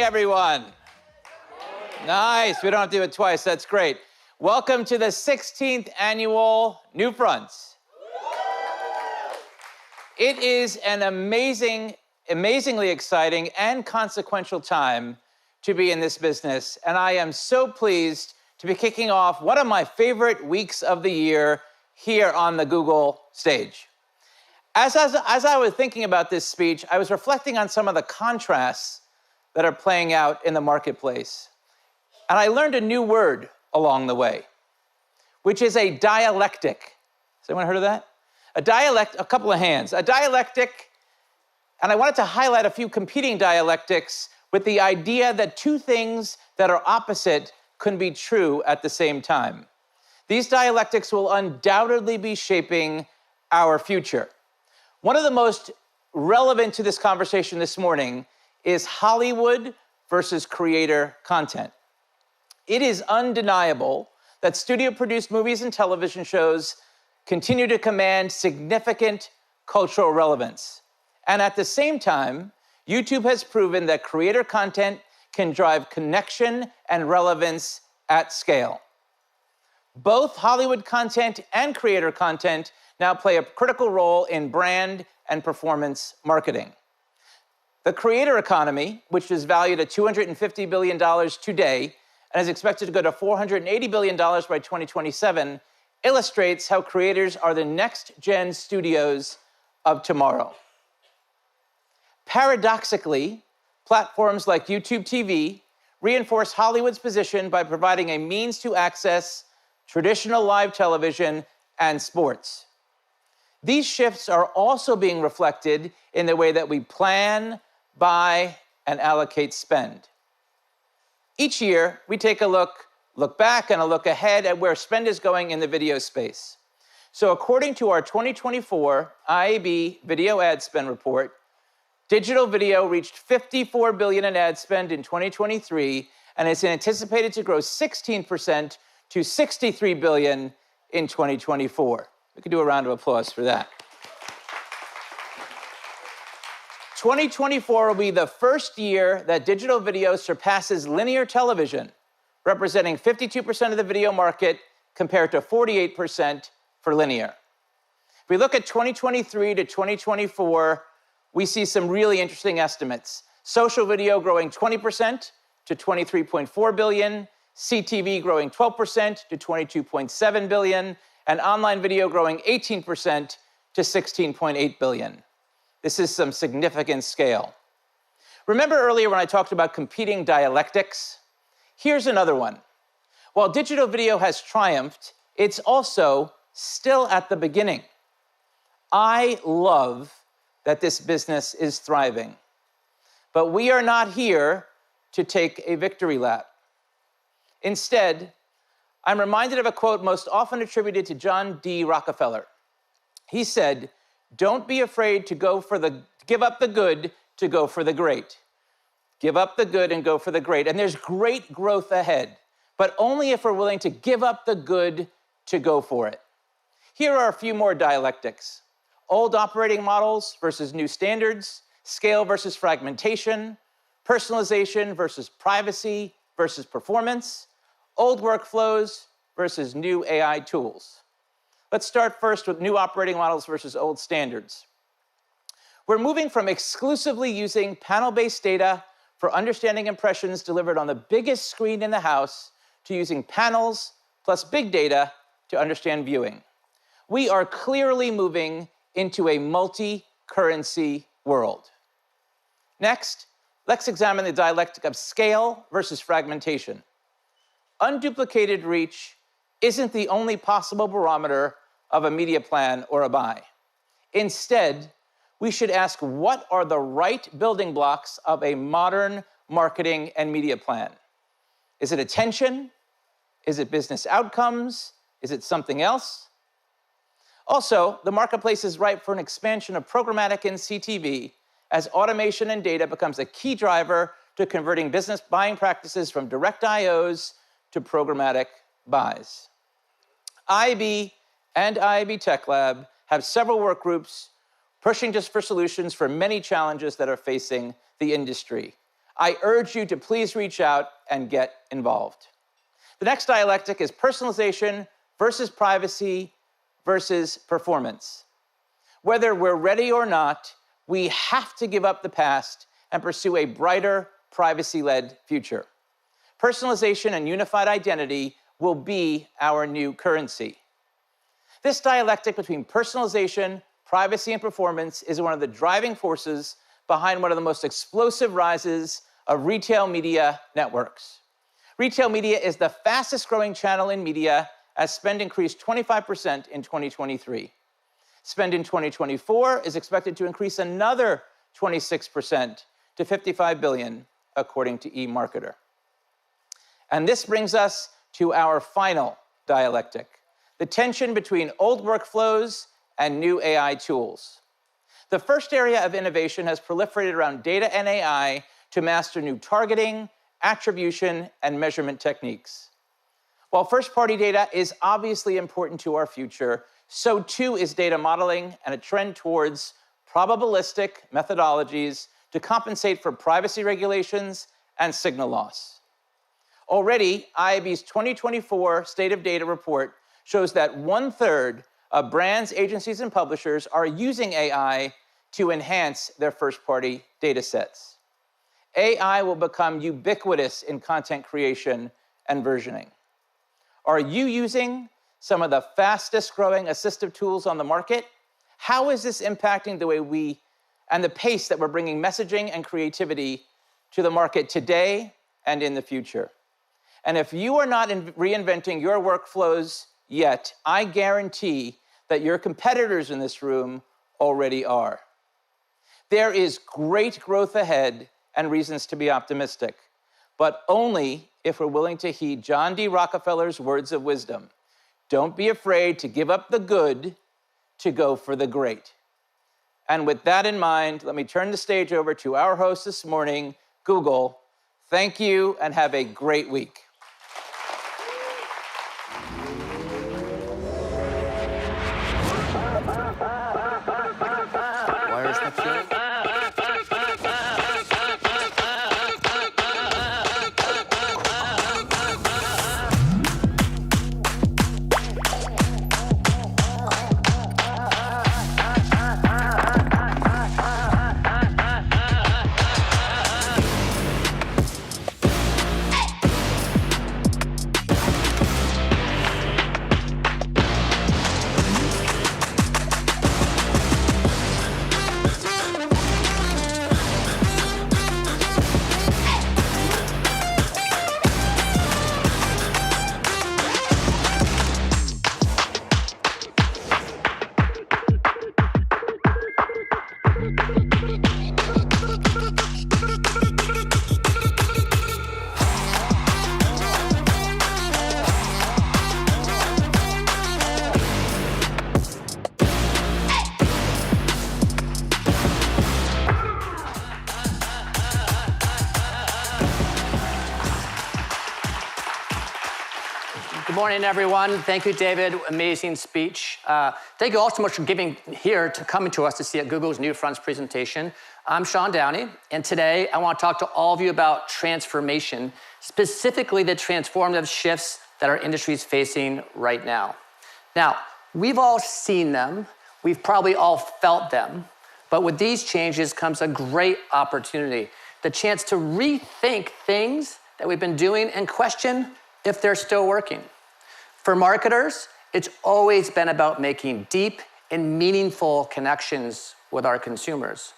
everyone. Nice. We don't have to do it twice. That's great. Welcome to the 16th annual NewFronts. It is an amazingly exciting and consequential time to be in this business, and I am so pleased to be kicking off one of my favorite weeks of the year here on the Google stage. As I was thinking about this speech, I was reflecting on some of the contrasts that are playing out in the marketplace. And I learned a new word along the way, which is a dialectic. Has anyone heard of that? A couple of hands. A dialectic, and I wanted to highlight a few competing dialectics with the idea that two things that are opposite can be true at the same time. These dialectics will undoubtedly be shaping our future. One of the most relevant to this conversation this morning is Hollywood versus creator content. It is undeniable that studio-produced movies and television shows continue to command significant cultural relevance. And at the same time, YouTube has proven that creator content can drive connection and relevance at scale. Both Hollywood content and creator content now play a critical role in brand and performance marketing. The creator economy, which is valued at $250 billion today and is expected to go to $480 billion by 2027, illustrates how creators are the next-gen studios of tomorrow. Paradoxically, platforms like YouTube TV reinforce Hollywood's position by providing a means to access traditional live television and sports. These shifts are also being reflected in the way that we plan, buy, and allocate spend. Each year, we take a look back and a look ahead at where spend is going in the video space. So according to our 2024 IAB Video Ad Spend Report, digital video reached $54 billion in ad spend in 2023, and it's anticipated to grow 16% to $63 billion in 2024. We could do a round of applause for that. 2024 will be the first year that digital video surpasses linear television, representing 52% of the video market compared to 48% for linear. If we look at 2023 to 2024, we see some really interesting estimates. Social video growing 20% to $23.4 billion, CTV growing 12% to $22.7 billion, and online video growing 18% to $16.8 billion. This is some significant scale. Remember earlier when I talked about competing dialectics? Here's another one. While digital video has triumphed, it's also still at the beginning. I love that this business is thriving, but we are not here to take a victory lap. Instead, I'm reminded of a quote most often attributed to John D. Rockefeller. He said, "Don't be afraid to give up the good to go for the great. Give up the good and go for the great." And there's great growth ahead, but only if we're willing to give up the good to go for it. Here are a few more dialectics. Old operating models versus new standards, scale versus fragmentation, personalization versus privacy versus performance, old workflows versus new AI tools. Let's start first with new operating models versus old standards. We're moving from exclusively using panel-based data for understanding impressions delivered on the biggest screen in the house to using panels plus big data to understand viewing. We are clearly moving into a multi-currency world. Next, let's examine the dialectic of scale versus fragmentation. Unduplicated reach isn't the only possible barometer of a media plan or a buy. Instead, we should ask what are the right building blocks of a modern marketing and media plan? Is it attention? Is it business outcomes? Is it something else? Also, the marketplace is ripe for an expansion of programmatic in CTV as automation and data becomes a key driver to converting business buying practices from direct IOs to programmatic buys. IAB and IAB Tech Lab have several work groups pushing just for solutions for many challenges that are facing the industry. I urge you to please reach out and get involved. The next dialectic is personalization versus privacy versus performance. Whether we're ready or not, we have to give up the past and pursue a brighter, privacy-led future. Personalization and unified identity will be our new currency. This dialectic between personalization, privacy, and performance is one of the driving forces behind one of the most explosive rises of retail media networks. Retail media is the fastest growing channel in media as spend increased 25% in 2023. Spend in 2024 is expected to increase another 26% to $55 billion, according to eMarketer. And this brings us to our final dialectic, the tension between old workflows and new AI tools. The first area of innovation has proliferated around data and AI to master new targeting, attribution, and measurement techniques. While first-party data is obviously important to our future, so too is data modeling and a trend towards probabilistic methodologies to compensate for privacy regulations and signal loss. Already, IAB's 2024 State of Data report shows that 1/3 of brands, agencies, and publishers are using AI to enhance their first-party data sets. AI will become ubiquitous in content creation and versioning. Are you using some of the fastest-growing assistive tools on the market? How is this impacting the way and the pace that we're bringing messaging and creativity to the market today and in the future? And if you are not reinventing your workflows yet, I guarantee that your competitors in this room already are. There is great growth ahead and reasons to be optimistic, but only if we're willing to heed John D. Rockefeller's words of wisdom. Don't be afraid to give up the good to go for the great. And with that in mind, let me turn the stage over to our host this morning, Google. Thank you and have a great week. Good morning, everyone. Thank you, David. Amazing speech. Thank you all so much for coming to us to see at Google's NewFront's presentation. I'm Sean Downey, and today I want to talk to all of you about transformation, specifically the transformative shifts that our industry is facing right now. Now, we've all seen them. We've probably all felt them. But with these changes comes a great opportunity, the chance to rethink things that we've been doing and question if they're still working. For marketers, it's always been about making deep and meaningful connections with our consumers.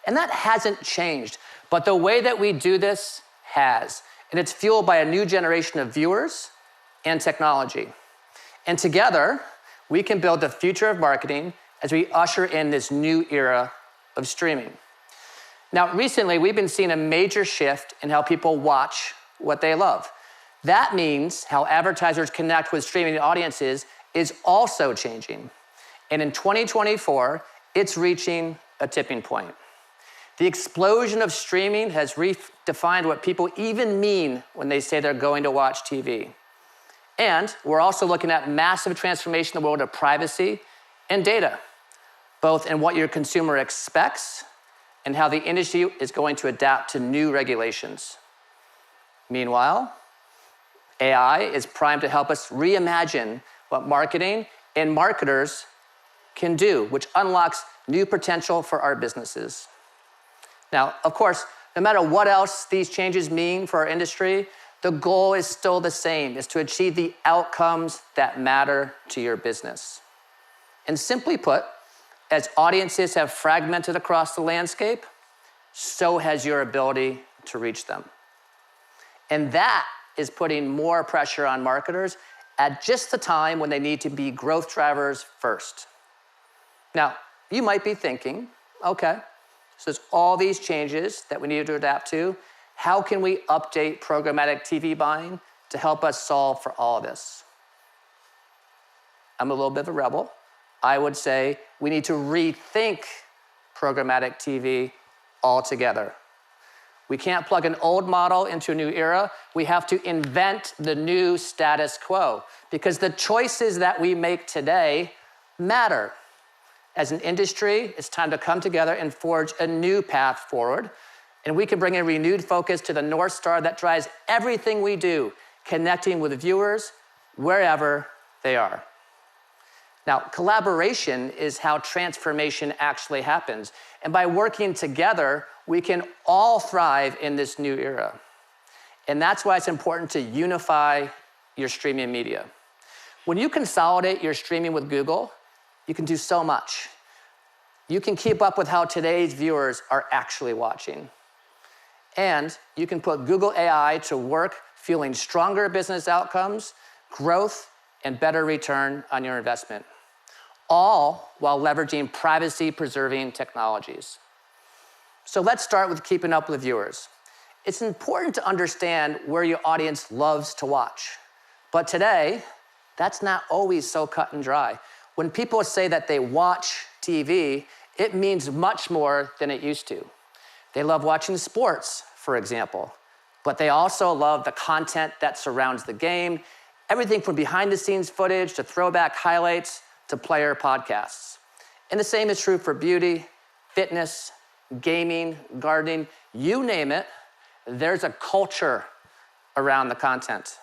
And that hasn't changed, but the way that we do this has. And it's fueled by a new generation of viewers and technology. And together, we can build the future of marketing as we usher in this new era of streaming. Now, recently, we've been seeing a major shift in how people watch what they love. That means how advertisers connect with streaming audiences is also changing. And in 2024, it's reaching a tipping point. The explosion of streaming has redefined what people even mean when they say they're going to watch TV. And we're also looking at massive transformation in the world of privacy and data, both in what your consumer expects and how the industry is going to adapt to new regulations. Meanwhile, AI is primed to help us reimagine what marketing and marketers can do, which unlocks new potential for our businesses. Now, of course, no matter what else these changes mean for our industry, the goal is still the same, is to achieve the outcomes that matter to your business. And simply put, as audiences have fragmented across the landscape, so has your ability to reach them. And that is putting more pressure on marketers at just the time when they need to be growth drivers first. Now, you might be thinking, okay, so there's all these changes that we need to adapt to. How can we update programmatic TV buying to help us solve for all of this? I'm a little bit of a rebel. I would say we need to rethink programmatic TV altogether. We can't plug an old model into a new era. We have to invent the new status quo because the choices that we make today matter. As an industry, it's time to come together and forge a new path forward. And we can bring a renewed focus to the North Star that drives everything we do, connecting with viewers wherever they are. Now, collaboration is how transformation actually happens. And by working together, we can all thrive in this new era. And that's why it's important to unify your streaming media. When you consolidate your streaming with Google, you can do so much. You can keep up with how today's viewers are actually watching. And you can put Google AI to work fueling stronger business outcomes, growth, and better return on your investment, all while leveraging privacy-preserving technologies. So let's start with keeping up with viewers. It's important to understand where your audience loves to watch. But today, that's not always so cut and dry. When people say that they watch TV, it means much more than it used to. They love watching sports, for example, but they also love the content that surrounds the game, everything from behind-the-scenes footage to throwback highlights to player podcasts. And the same is true for beauty, fitness, gaming, gardening, you name it, there's a culture around the content.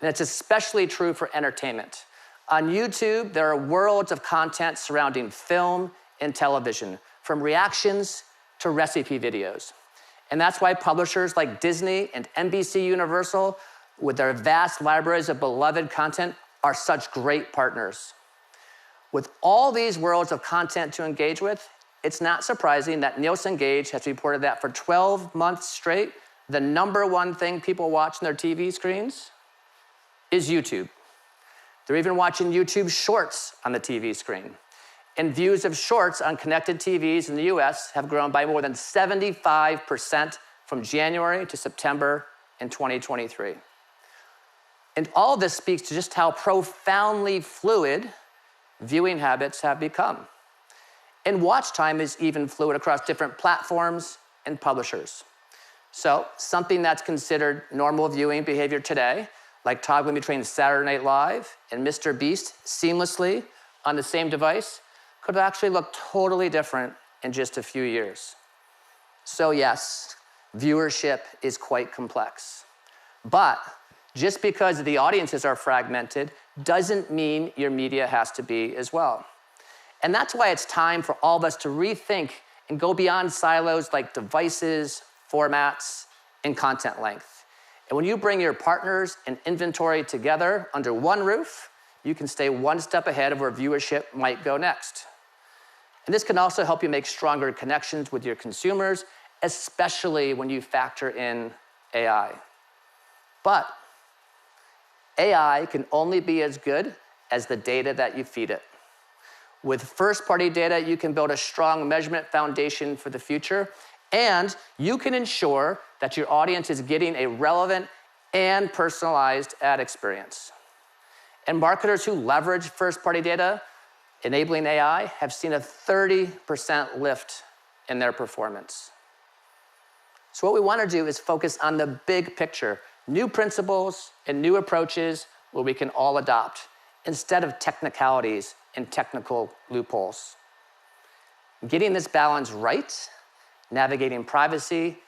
And it's especially true for entertainment. On YouTube, there are worlds of content surrounding film and television, from reactions to recipe videos. And that's why publishers like Disney and NBC Universal, with their vast libraries of beloved content, are such great partners. With all these worlds of content to engage with, it's not surprising that Nielsen Gauge has reported that for 12 months straight, the #1 thing people watch on their TV screens is YouTube. They're even watching YouTube Shorts on the TV screen. And views of Shorts on connected TVs in the US have grown by more than 75% from January to September in 2023. And all of this speaks to just how profoundly fluid viewing habits have become. And watch time is even fluid across different platforms and publishers. So something that's considered normal viewing behavior today, like toggling between Saturday Night Live and Mr. Beast seamlessly on the same device, could actually look totally different in just a few years. So yes, viewership is quite complex. But just because the audiences are fragmented doesn't mean your media has to be as well. And that's why it's time for all of us to rethink and go beyond silos like devices, formats, and content length. And when you bring your partners and inventory together under one roof, you can stay one step ahead of where viewership might go next. And this can also help you make stronger connections with your consumers, especially when you factor in AI. But AI can only be as good as the data that you feed it. With first-party data, you can build a strong measurement foundation for the future, and you can ensure that your audience is getting a relevant and personalized ad experience. And marketers who leverage first-party data, enabling AI, have seen a 30% lift in their performance. So what we want to do is focus on the big picture, new principles and new approaches where we can all adopt, instead of technicalities and technical loopholes. Getting this balance right navigating privacy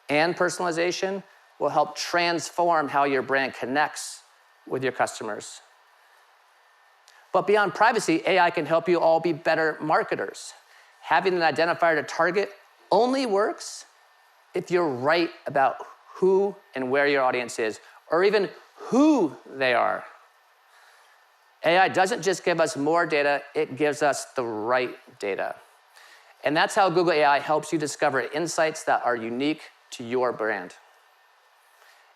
and personalization will help transform how your brand connects with your customers. But beyond privacy, AI can help you all be better marketers. Having an identifier to target only works if you're right about who and where your audience is, or even who they are. AI doesn't just give us more data, it gives us the right data. And that's how Google AI helps you discover insights that are unique to your brand.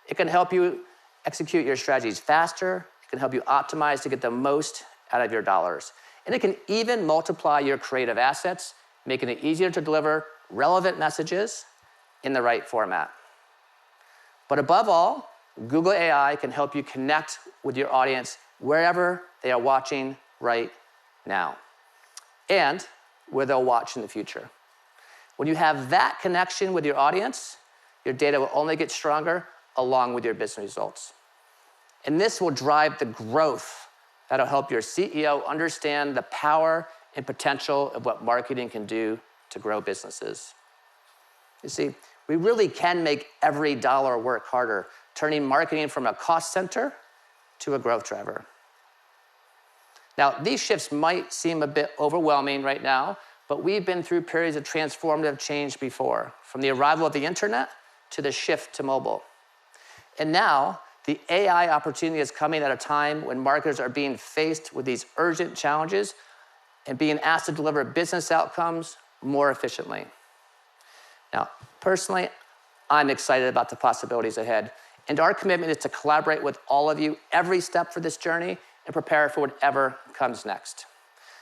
It can help you execute your strategies faster, it can help you optimize to get the most out of your dollars. And it can even multiply your creative assets, making it easier to deliver relevant messages in the right format. But above all, Google AI can help you connect with your audience wherever they are watching right now, and where they'll watch in the future. When you have that connection with your audience, your data will only get stronger along with your business results. And this will drive the growth that'll help your CEO understand the power and potential of what marketing can do to grow businesses. You see, we really can make every dollar work harder, turning marketing from a cost center to a growth driver. Now, these shifts might seem a bit overwhelming right now, but we've been through periods of transformative change before, from the arrival of the internet to the shift to mobile. And now, the AI opportunity is coming at a time when marketers are being faced with these urgent challenges and being asked to deliver business outcomes more efficiently. Now, personally, I'm excited about the possibilities ahead, and our commitment is to collaborate with all of you every step for this journey and prepare for whatever comes next.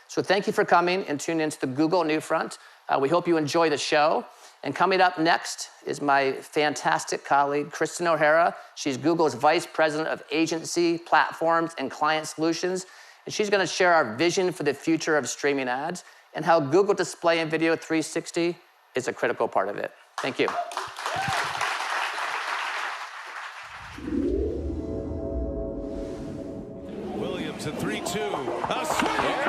So thank you for coming and tuning into the Google NewFront. We hope you enjoy the show. And coming up next is my fantastic colleague, Kristen O'Hara. She's Google's Vice President of Agency, Platforms, and Client Solutions. And she's going to share our vision for the future of streaming ads and how Google Display and Video 360 is a critical part of it. Thank you. Williams at 3-2. A swing.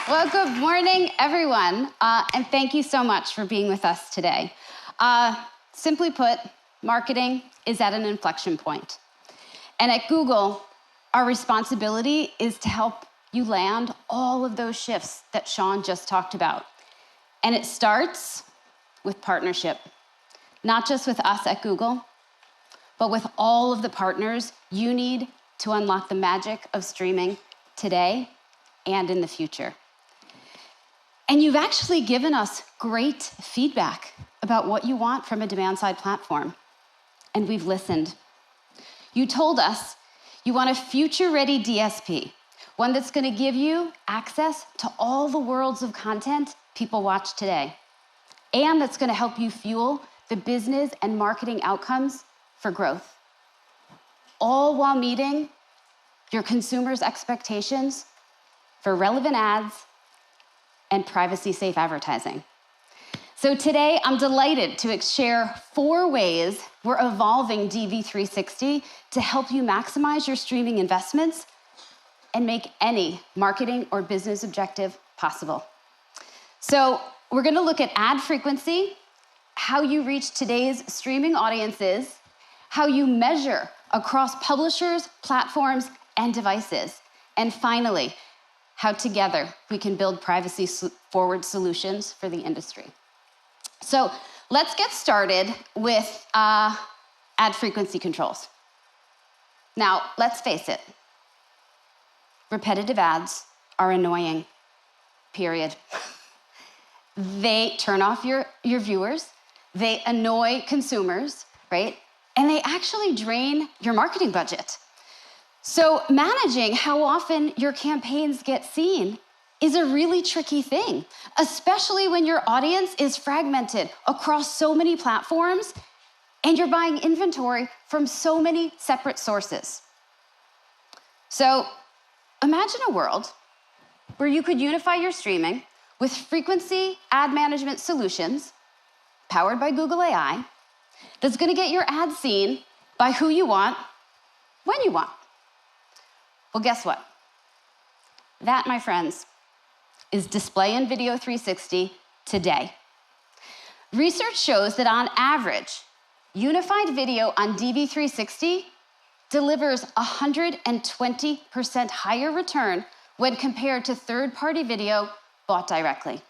Well, good morning, everyone, and thank you so much for being with us today. Simply put, marketing is at an inflection point. And at Google, our responsibility is to help you land all of those shifts that Sean just talked about. And it starts with partnership, not just with us at Google, but with all of the partners you need to unlock the magic of streaming today and in the future. And you've actually given us great feedback about what you want from a demand-side platform, and we've listened. You told us you want a future-ready DSP, one that's going to give you access to all the worlds of content people watch today, and that's going to help you fuel the business and marketing outcomes for growth, all while meeting your consumers' expectations for relevant ads and privacy-safe advertising. So today, I'm delighted to share 4 ways we're evolving DV360 to help you maximize your streaming investments and make any marketing or business objective possible. So we're gonna look at ad frequency, how you reach today's streaming audiences, how you measure across publishers, platforms, and devices, and finally, how together we can build privacy-forward solutions for the industry. So let's get started with ad frequency controls. Now, let's face it, repetitive ads are annoying, period. They turn off your viewers, they annoy consumers, right? And they actually drain your marketing budget. So managing how often your campaigns get seen is a really tricky thing, especially when your audience is fragmented across so many platforms and you're buying inventory from so many separate sources. So imagine a world where you could unify your streaming with frequency ad management solutions powered by Google AI that's gonna get your ads seen by who you want, when you want. Well, guess what? That, my friends, is Display and Video 360 today. Research shows that on average, unified video on DV360 delivers 120% higher return when compared to third-party video bought directly,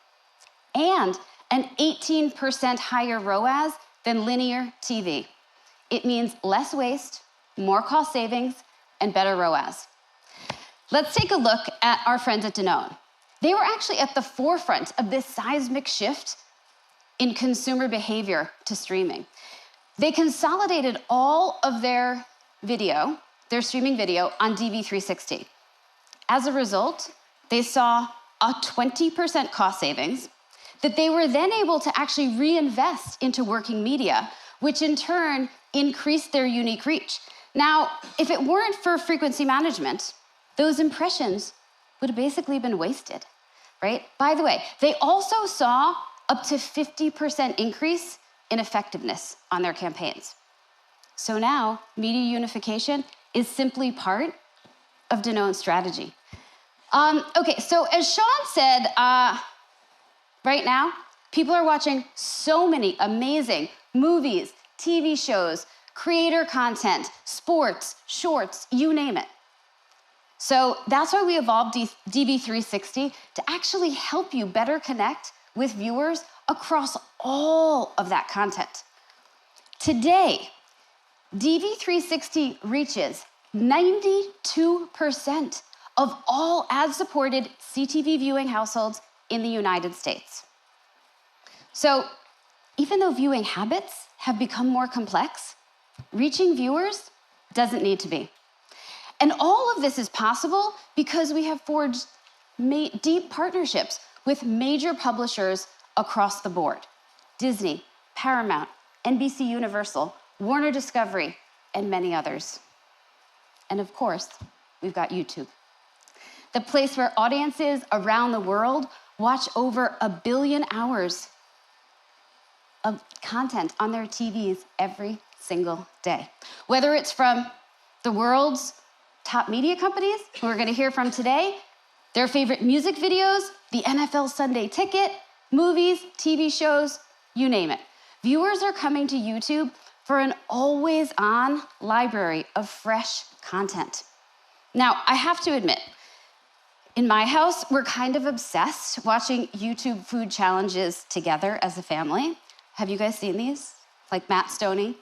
and an 18% higher ROAS than linear TV. It means less waste, more cost savings, and better ROAS. Let's take a look at our friends at Danone. They were actually at the forefront of this seismic shift in consumer behavior to streaming. They consolidated all of their video, their streaming video, on DV360. As a result, they saw a 20% cost savings that they were then able to actually reinvest into working media, which in turn increased their unique reach. Now, if it weren't for frequency management, those impressions would have basically been wasted, right? By the way, they also saw up to 50% increase in effectiveness on their campaigns. So now, media unification is simply part of Danone's strategy. Okay, so as Sean said, right now, people are watching so many amazing movies, TV shows, creator content, sports, shorts, you name it. So that's why we evolved DV360 to actually help you better connect with viewers across all of that content. Today, DV360 reaches 92% of all ad-supported CTV viewing households in the United States. So even though viewing habits have become more complex, reaching viewers doesn't need to be. And all of this is possible because we have forged deep partnerships with major publishers across the board: Disney, Paramount, NBC Universal, Warner Discovery, and many others. And of course, we've got YouTube, the place where audiences around the world watch over 1 billion hours of content on their TVs every single day. Whether it's from the world's top media companies, who we're gonna hear from today, their favorite music videos, the NFL Sunday Ticket, movies, TV shows, you name it. Viewers are coming to YouTube for an always-on library of fresh content. Now, I have to admit, in my house, we're kind of obsessed watching YouTube food challenges together as a family. Have you guys seen these? Like Matt Stoney,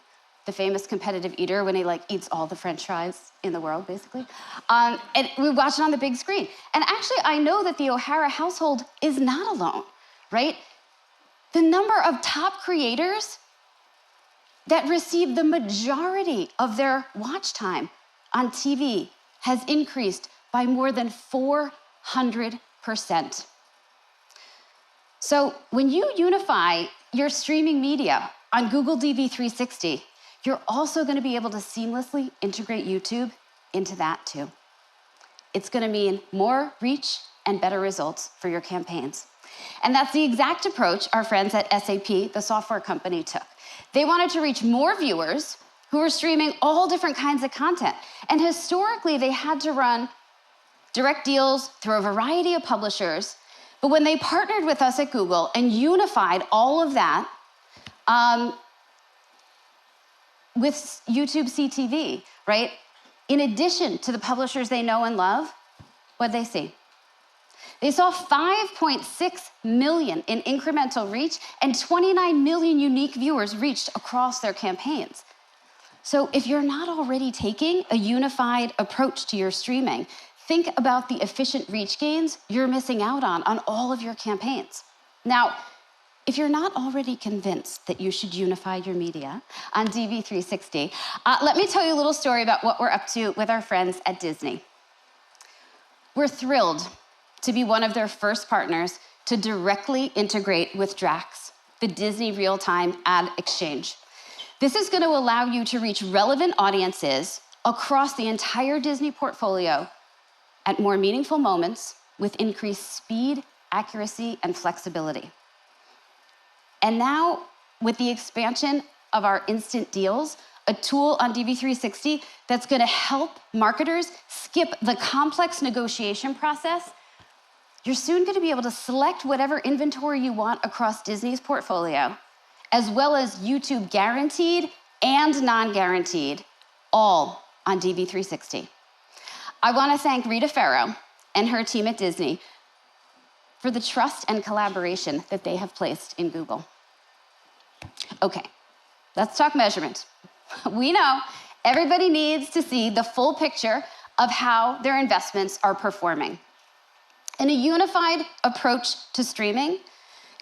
the famous competitive eater, when he eats all the French fries in the world, basically. And we watch it on the big screen. And actually, I know that the O'Hara household is not alone, right? The number of top creators that receive the majority of their watch time on TV has increased by more than 400%. So when you unify your streaming media on Google DV360, you're also going to be able to seamlessly integrate YouTube into that too. It's going to mean more reach and better results for your campaigns. And that's the exact approach our friends at SAP, the software company, took. They wanted to reach more viewers who were streaming all different kinds of content. And historically, they had to run direct deals through a variety of publishers. But when they partnered with us at Google and unified all of that with YouTube CTV, right? In addition to the publishers they know and love, what'd they see? They saw 5.6 million in incremental reach and 29 million unique viewers reached across their campaigns. So if you're not already taking a unified approach to your streaming, think about the efficient reach gains you're missing out on all of your campaigns. Now, if you're not already convinced that you should unify your media on DV360, let me tell you a little story about what we're up to with our friends at Disney. We're thrilled to be one of their first partners to directly integrate with Drax, the Disney Real-Time Ad Exchange. This is going to allow you to reach relevant audiences across the entire Disney portfolio at more meaningful moments with increased speed, accuracy, and flexibility. And now, with the expansion of our instant deals, a tool on DV360 that's going to help marketers skip the complex negotiation process, you're soon going to be able to select whatever inventory you want across Disney's portfolio, as well as YouTube guaranteed and non-guaranteed, all on DV360. I want to thank Rita Farrow and her team at Disney for the trust and collaboration that they have placed in Google. Okay, let's talk measurement. We know everybody needs to see the full picture of how their investments are performing. And a unified approach to streaming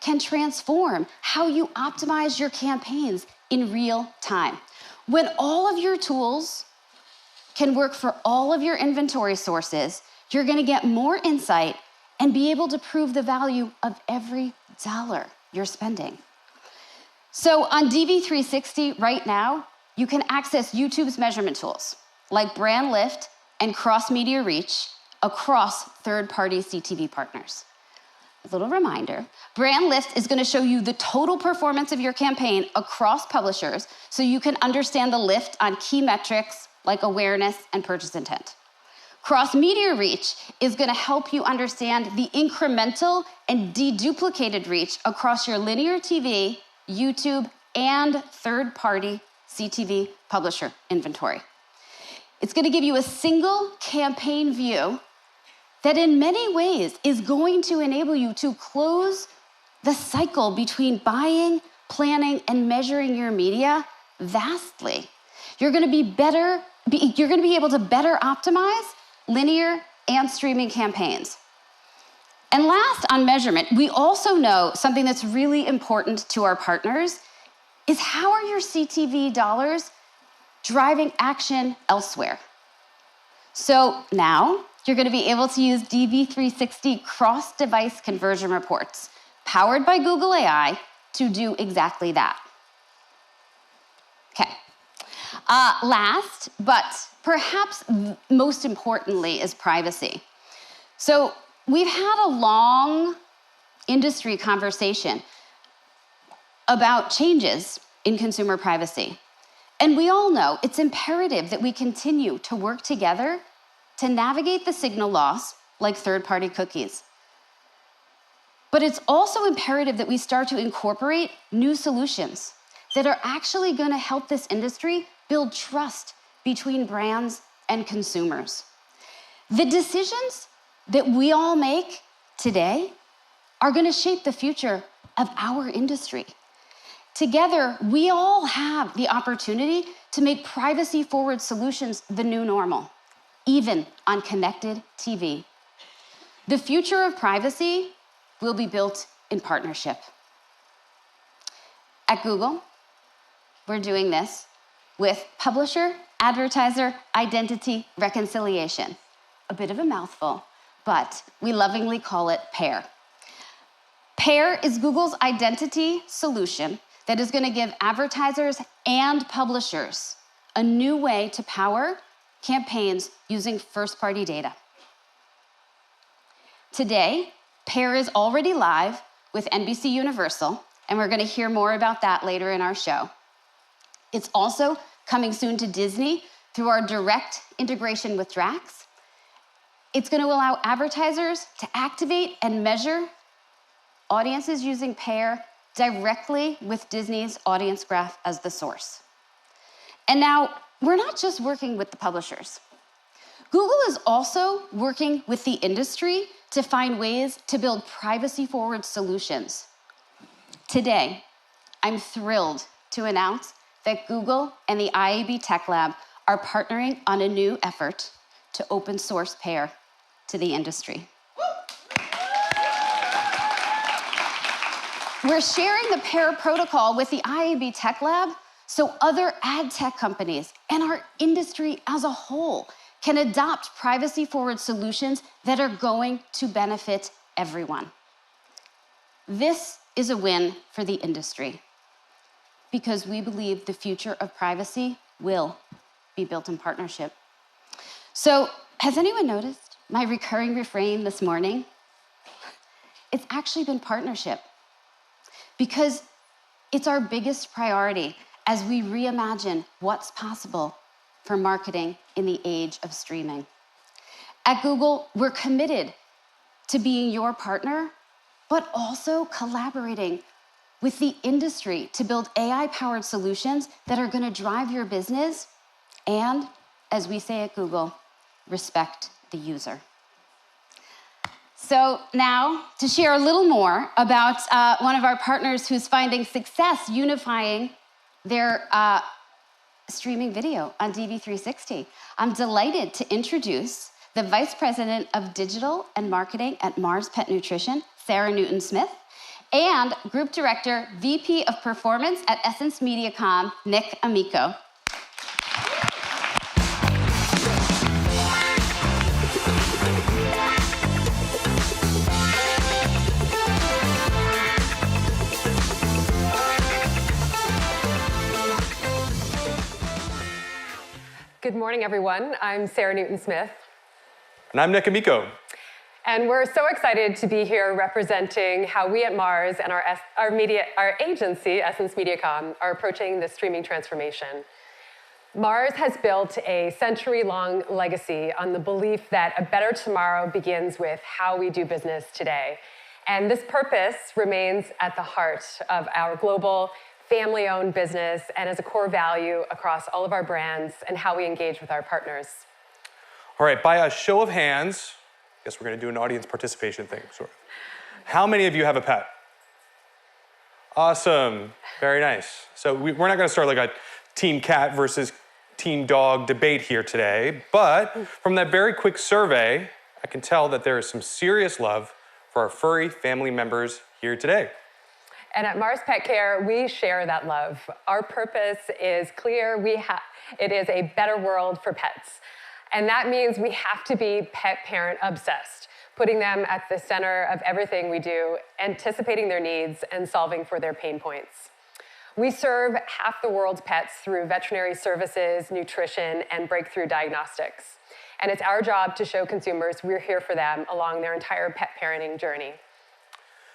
can transform how you optimize your campaigns in real time. When all of your tools can work for all of your inventory sources, you're going to get more insight and be able to prove the value of every dollar you're spending. So on DV360 right now, you can access YouTube's measurement tools like brand lift and cross-media reach across third-party CTV partners. A little reminder, brand lift is going to show you the total performance of your campaign across publishers so you can understand the lift on key metrics like awareness and purchase intent. Cross-media reach is going to help you understand the incremental and deduplicated reach across your linear TV, YouTube, and third-party CTV publisher inventory. It's going to give you a single campaign view that in many ways is going to enable you to close the cycle between buying, planning, and measuring your media vastly. You're going to be able to better optimize linear and streaming campaigns. And last on measurement, we also know something that's really important to our partners is how are your CTV dollars driving action elsewhere? So now you're going to be able to use DV360 cross-device conversion reports powered by Google AI to do exactly that. Okay. Last, but perhaps most importantly, is privacy. So we've had a long industry conversation about changes in consumer privacy. And we all know it's imperative that we continue to work together to navigate the signal loss, like third-party cookies. But it's also imperative that we start to incorporate new solutions that are actually going to help this industry build trust between brands and consumers. The decisions that we all make today are going to shape the future of our industry. Together, we all have the opportunity to make privacy-forward solutions the new normal, even on connected TV. The future of privacy will be built in partnership. At Google, we're doing this with publisher advertiser identity reconciliation. A bit of a mouthful, but we lovingly call it PAIR. PAIR is Google's identity solution that is going to give advertisers and publishers a new way to power campaigns using first-party data. Today, PAIR is already live with NBC Universal, and we're going to hear more about that later in our show. It's also coming soon to Disney through our direct integration with Drax. It's going to allow advertisers to activate and measure audiences using PAIR directly with Disney's audience graph as the source. And now, we're not just working with the publishers. Google is also working with the industry to find ways to build privacy-forward solutions. Today, I'm thrilled to announce that Google and the IAB Tech Lab are partnering on a new effort to open source PAIR to the industry. We're sharing the PAIR protocol with the IAB Tech Lab so other ad tech companies and our industry as a whole can adopt privacy-forward solutions that are going to benefit everyone. This is a win for the industry because we believe the future of privacy will be built in partnership. So, has anyone noticed my recurring refrain this morning? It's actually been partnership, because it's our biggest priority as we reimagine what's possible for marketing in the age of streaming. At Google, we're committed to being your partner, but also collaborating with the industry to build AI-powered solutions that are going to drive your business and, as we say at Google, respect the user. So now, to share a little more about one of our partners who's finding success unifying their streaming video on DV360, I'm delighted to introduce the Vice President of Digital and Marketing at Mars Pet Nutrition, Sarah Newton-Smith, and Group Director, VP of Performance at Essence MediaCom, Nick Amico. Good morning, everyone. I'm Sarah Newton-Smith. And I'm Nick Amico. And we're so excited to be here representing how we at Mars and our agency, Essence MediaCom, are approaching the streaming transformation. Mars has built a century-long legacy on the belief that a better tomorrow begins with how we do business today. And this purpose remains at the heart of our global family-owned business and as a core value across all of our brands and how we engage with our partners. All right, by a show of hands, I guess we're going to do an audience participation thing, sort of. How many of you have a pet? Awesome, very nice. So we're not going to start like a team cat versus team dog debate here today, but from that very quick survey, I can tell that there is some serious love for our furry family members here today. And at Mars Pet Care, we share that love. Our purpose is clear. It is a better world for pets. And that means we have to be pet parent obsessed, putting them at the center of everything we do, anticipating their needs and solving for their pain points. We serve half the world's pets through veterinary services, nutrition, and breakthrough diagnostics. And it's our job to show consumers we're here for them along their entire pet parenting journey.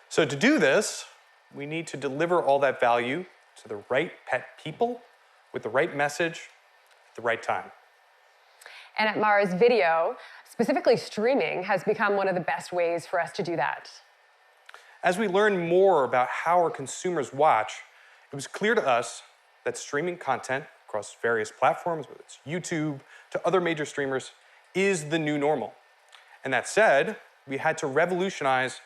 So to do this, we need to deliver all that value to the right pet people with the right message at the right time. And at Mars, video, specifically streaming, has become one of the best ways for us to do that. As we learn more about how our consumers watch, it was clear to us that streaming content across various platforms, whether it's YouTube to other major streamers, is the new normal. And that said, we had to revolutionize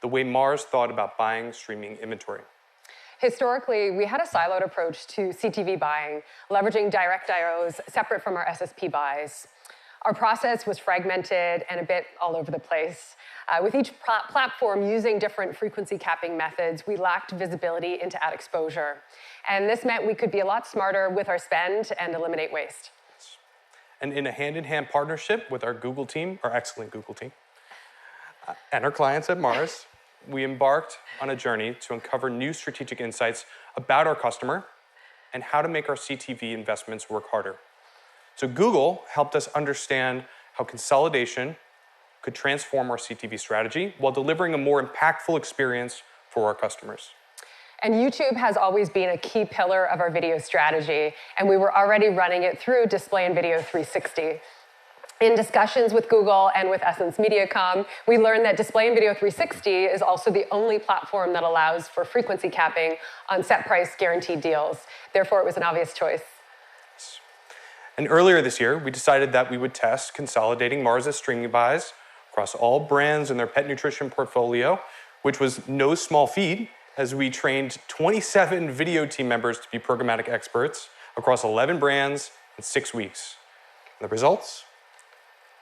the way Mars thought about buying streaming inventory. Historically, we had a siloed approach to CTV buying, leveraging direct IOs separate from our SSP buys. Our process was fragmented and a bit all over the place. With each platform using different frequency capping methods, we lacked visibility into ad exposure. And this meant we could be a lot smarter with our spend and eliminate waste. And in a hand-in-hand partnership with our Google team, our excellent Google team, and our clients at Mars, we embarked on a journey to uncover new strategic insights about our customer and how to make our CTV investments work harder. So Google helped us understand how consolidation could transform our CTV strategy while delivering a more impactful experience for our customers. And YouTube has always been a key pillar of our video strategy, and we were already running it through Display and Video 360. In discussions with Google and with Essence MediaCom, we learned that Display and Video 360 is also the only platform that allows for frequency capping on set price guaranteed deals. Therefore, it was an obvious choice. And earlier this year, we decided that we would test consolidating Mars's streaming buys across all brands in their pet nutrition portfolio, which was no small feat, as we trained 27 video team members to be programmatic experts across 11 brands in 6 weeks. And the results?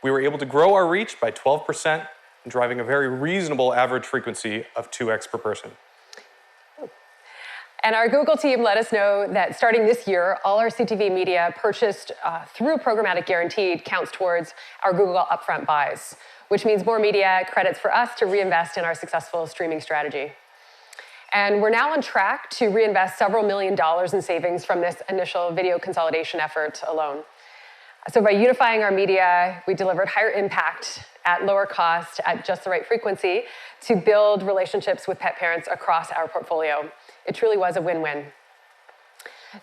We were able to grow our reach by 12%, driving a very reasonable average frequency of 2x per person. And our Google team let us know that starting this year, all our CTV media purchased through Programmatic Guaranteed counts towards our Google upfront buys, which means more media credits for us to reinvest in our successful streaming strategy. And we're now on track to reinvest several $1 million in savings from this initial video consolidation effort alone. So by unifying our media, we delivered higher impact at lower cost, at just the right frequency, to build relationships with pet parents across our portfolio. It truly was a win-win.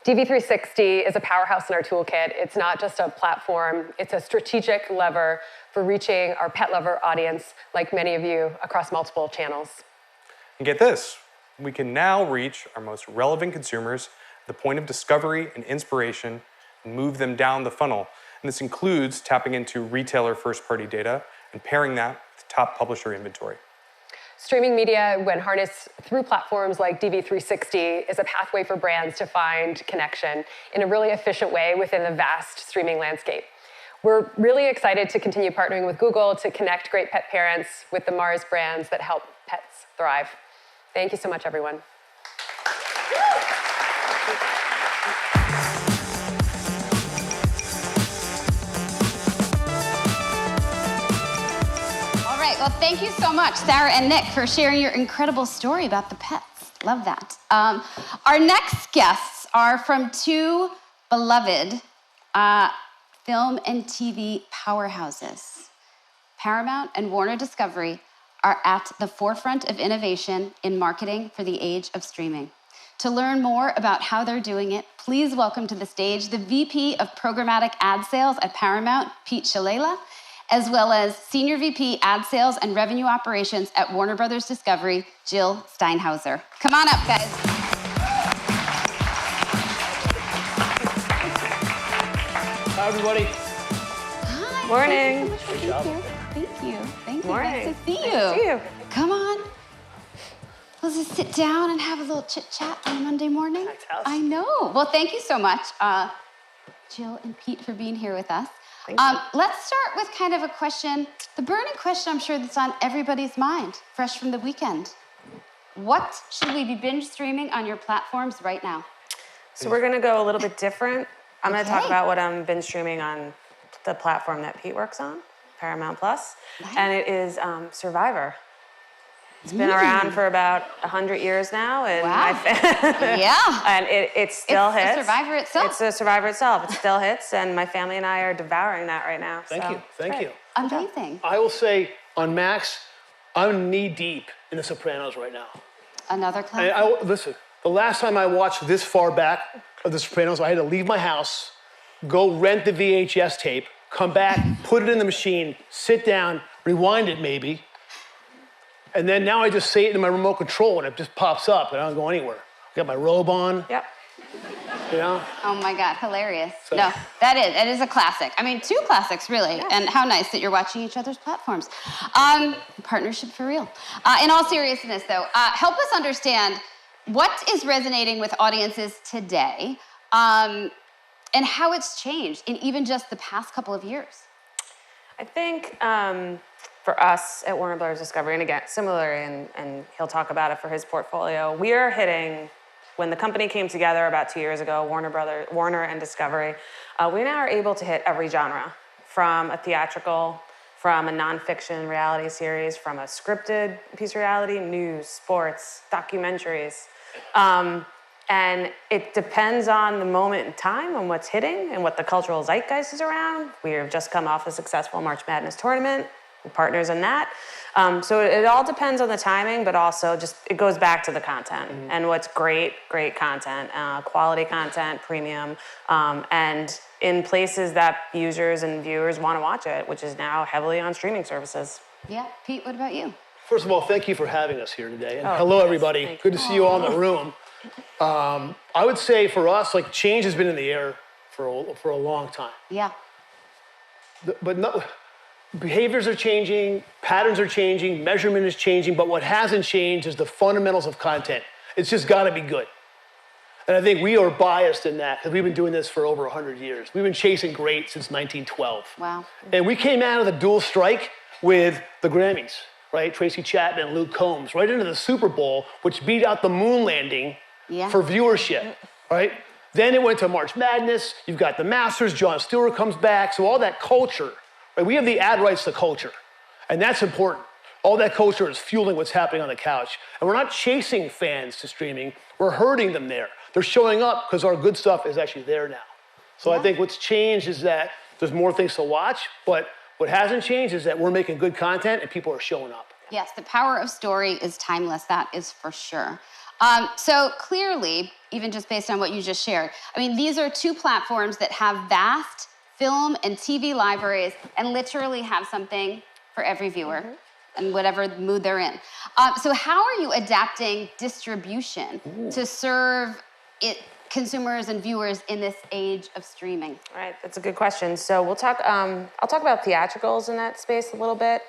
DV360 is a powerhouse in our toolkit. It's not just a platform, it's a strategic lever for reaching our pet lover audience, like many of you, across multiple channels. And get this, we can now reach our most relevant consumers at the point of discovery and inspiration and move them down the funnel. And this includes tapping into retailer first-party data and pairing that with top publisher inventory. Streaming media, when harnessed through platforms like DV360, is a pathway for brands to find connection in a really efficient way within the vast streaming landscape. We're really excited to continue partnering with Google to connect great pet parents with the Mars brands that help pets thrive. Thank you so much, everyone. Well, thank you so much, Sarah and Nick, for sharing your incredible story about the pets. Love that. Our next guests are from two beloved film and TV powerhouses. Paramount and Warner Discovery are at the forefront of innovation in marketing for the age of streaming. To learn more about how they're doing it, please welcome to the stage the VP of Programmatic Ad Sales at Paramount, Pete Shalala, as well as Senior VP Ad Sales and Revenue Operations at Warner Brothers Discovery, Jill Steinhauser. Come on up, guys. Hi, everybody. Hi. Morning. Thank you. Thank you. Morning. Nice to see you. Nice to see you. Come on. Let's just sit down and have a little chit-chat on a Monday morning. Nice house. I know. Well, thank you so much, Jill and Pete, for being here with us. Let's start with kind of a question, the burning question I'm sure that's on everybody's mind, fresh from the weekend. What should we be binge streaming on your platforms right now? So we're gonna go a little bit different. I'm gonna talk about what I'm binge streaming on the platform that Pete works on, Paramount Plus, and it is Survivor. It's been around for about 100 years now, and and it still hits. It's the Survivor itself. It's the Survivor itself. It still hits, and my family and I are devouring that right now. Thank you. Amazing. I will say, on Max, I'm knee-deep in The Sopranos right now. Another classic. Listen, the last time I watched this far back of The Sopranos, I had to leave my house, go rent the VHS tape, come back, put it in the machine, sit down, rewind it maybe, and then now I just say it in my remote control and it just pops up and I don't go anywhere. Got my robe on. Yep. You know? Oh my God, hilarious. No, that is a classic. I mean, two classics, really. Yeah. And how nice that you're watching each other's platforms. Partnership for real. In all seriousness, though, help us understand what is resonating with audiences today and how it's changed in even just the past couple of years. I think for us at Warner Brothers Discovery, and again, similar, and he'll talk about it for his portfolio, we are hitting, when the company came together about 2 years ago, Warner and Discovery, we now are able to hit every genre, from a theatrical, from a nonfiction reality series, from a scripted piece of reality, news, sports, documentaries. And it depends on the moment in time and what's hitting and what the cultural zeitgeist is around. We have just come off a successful March Madness tournament. We're partners in that. So it all depends on the timing, but also just it goes back to the content and what's great content, quality content, premium, and in places that users and viewers want to watch it, which is now heavily on streaming services. Yeah, Pete, what about you? First of all, thank you for having us here today. And hello, everybody. Good to see you all in the room. I would say for us, like, change has been in the air for a long time. Yeah. But behaviors are changing, patterns are changing, measurement is changing, but what hasn't changed is the fundamentals of content. It's just got to be good. And I think we are biased in that because we've been doing this for over 100 years. We've been chasing great since 1912. Wow. And we came out of the dual strike with the Grammys, right? Tracy Chapman and Luke Combs, right into the Super Bowl, which beat out the moon landing for viewership, right? Then it went to March Madness. You've got the Masters. Jon Stewart comes back. So all that culture, right? We have the ad rights to culture, and that's important. All that culture is fueling what's happening on the couch. And we're not chasing fans to streaming. We're herding them there. They're showing up because our good stuff is actually there now. So I think what's changed is that there's more things to watch, but what hasn't changed is that we're making good content and people are showing up. Yes, the power of story is timeless, that is for sure. So clearly, even just based on what you just shared, I mean, these are two platforms that have vast film and TV libraries and literally have something for every viewer and whatever mood they're in. So how are you adapting distribution to serve consumers and viewers in this age of streaming? All right, that's a good question. So we'll talk, I'll talk about theatricals in that space a little bit.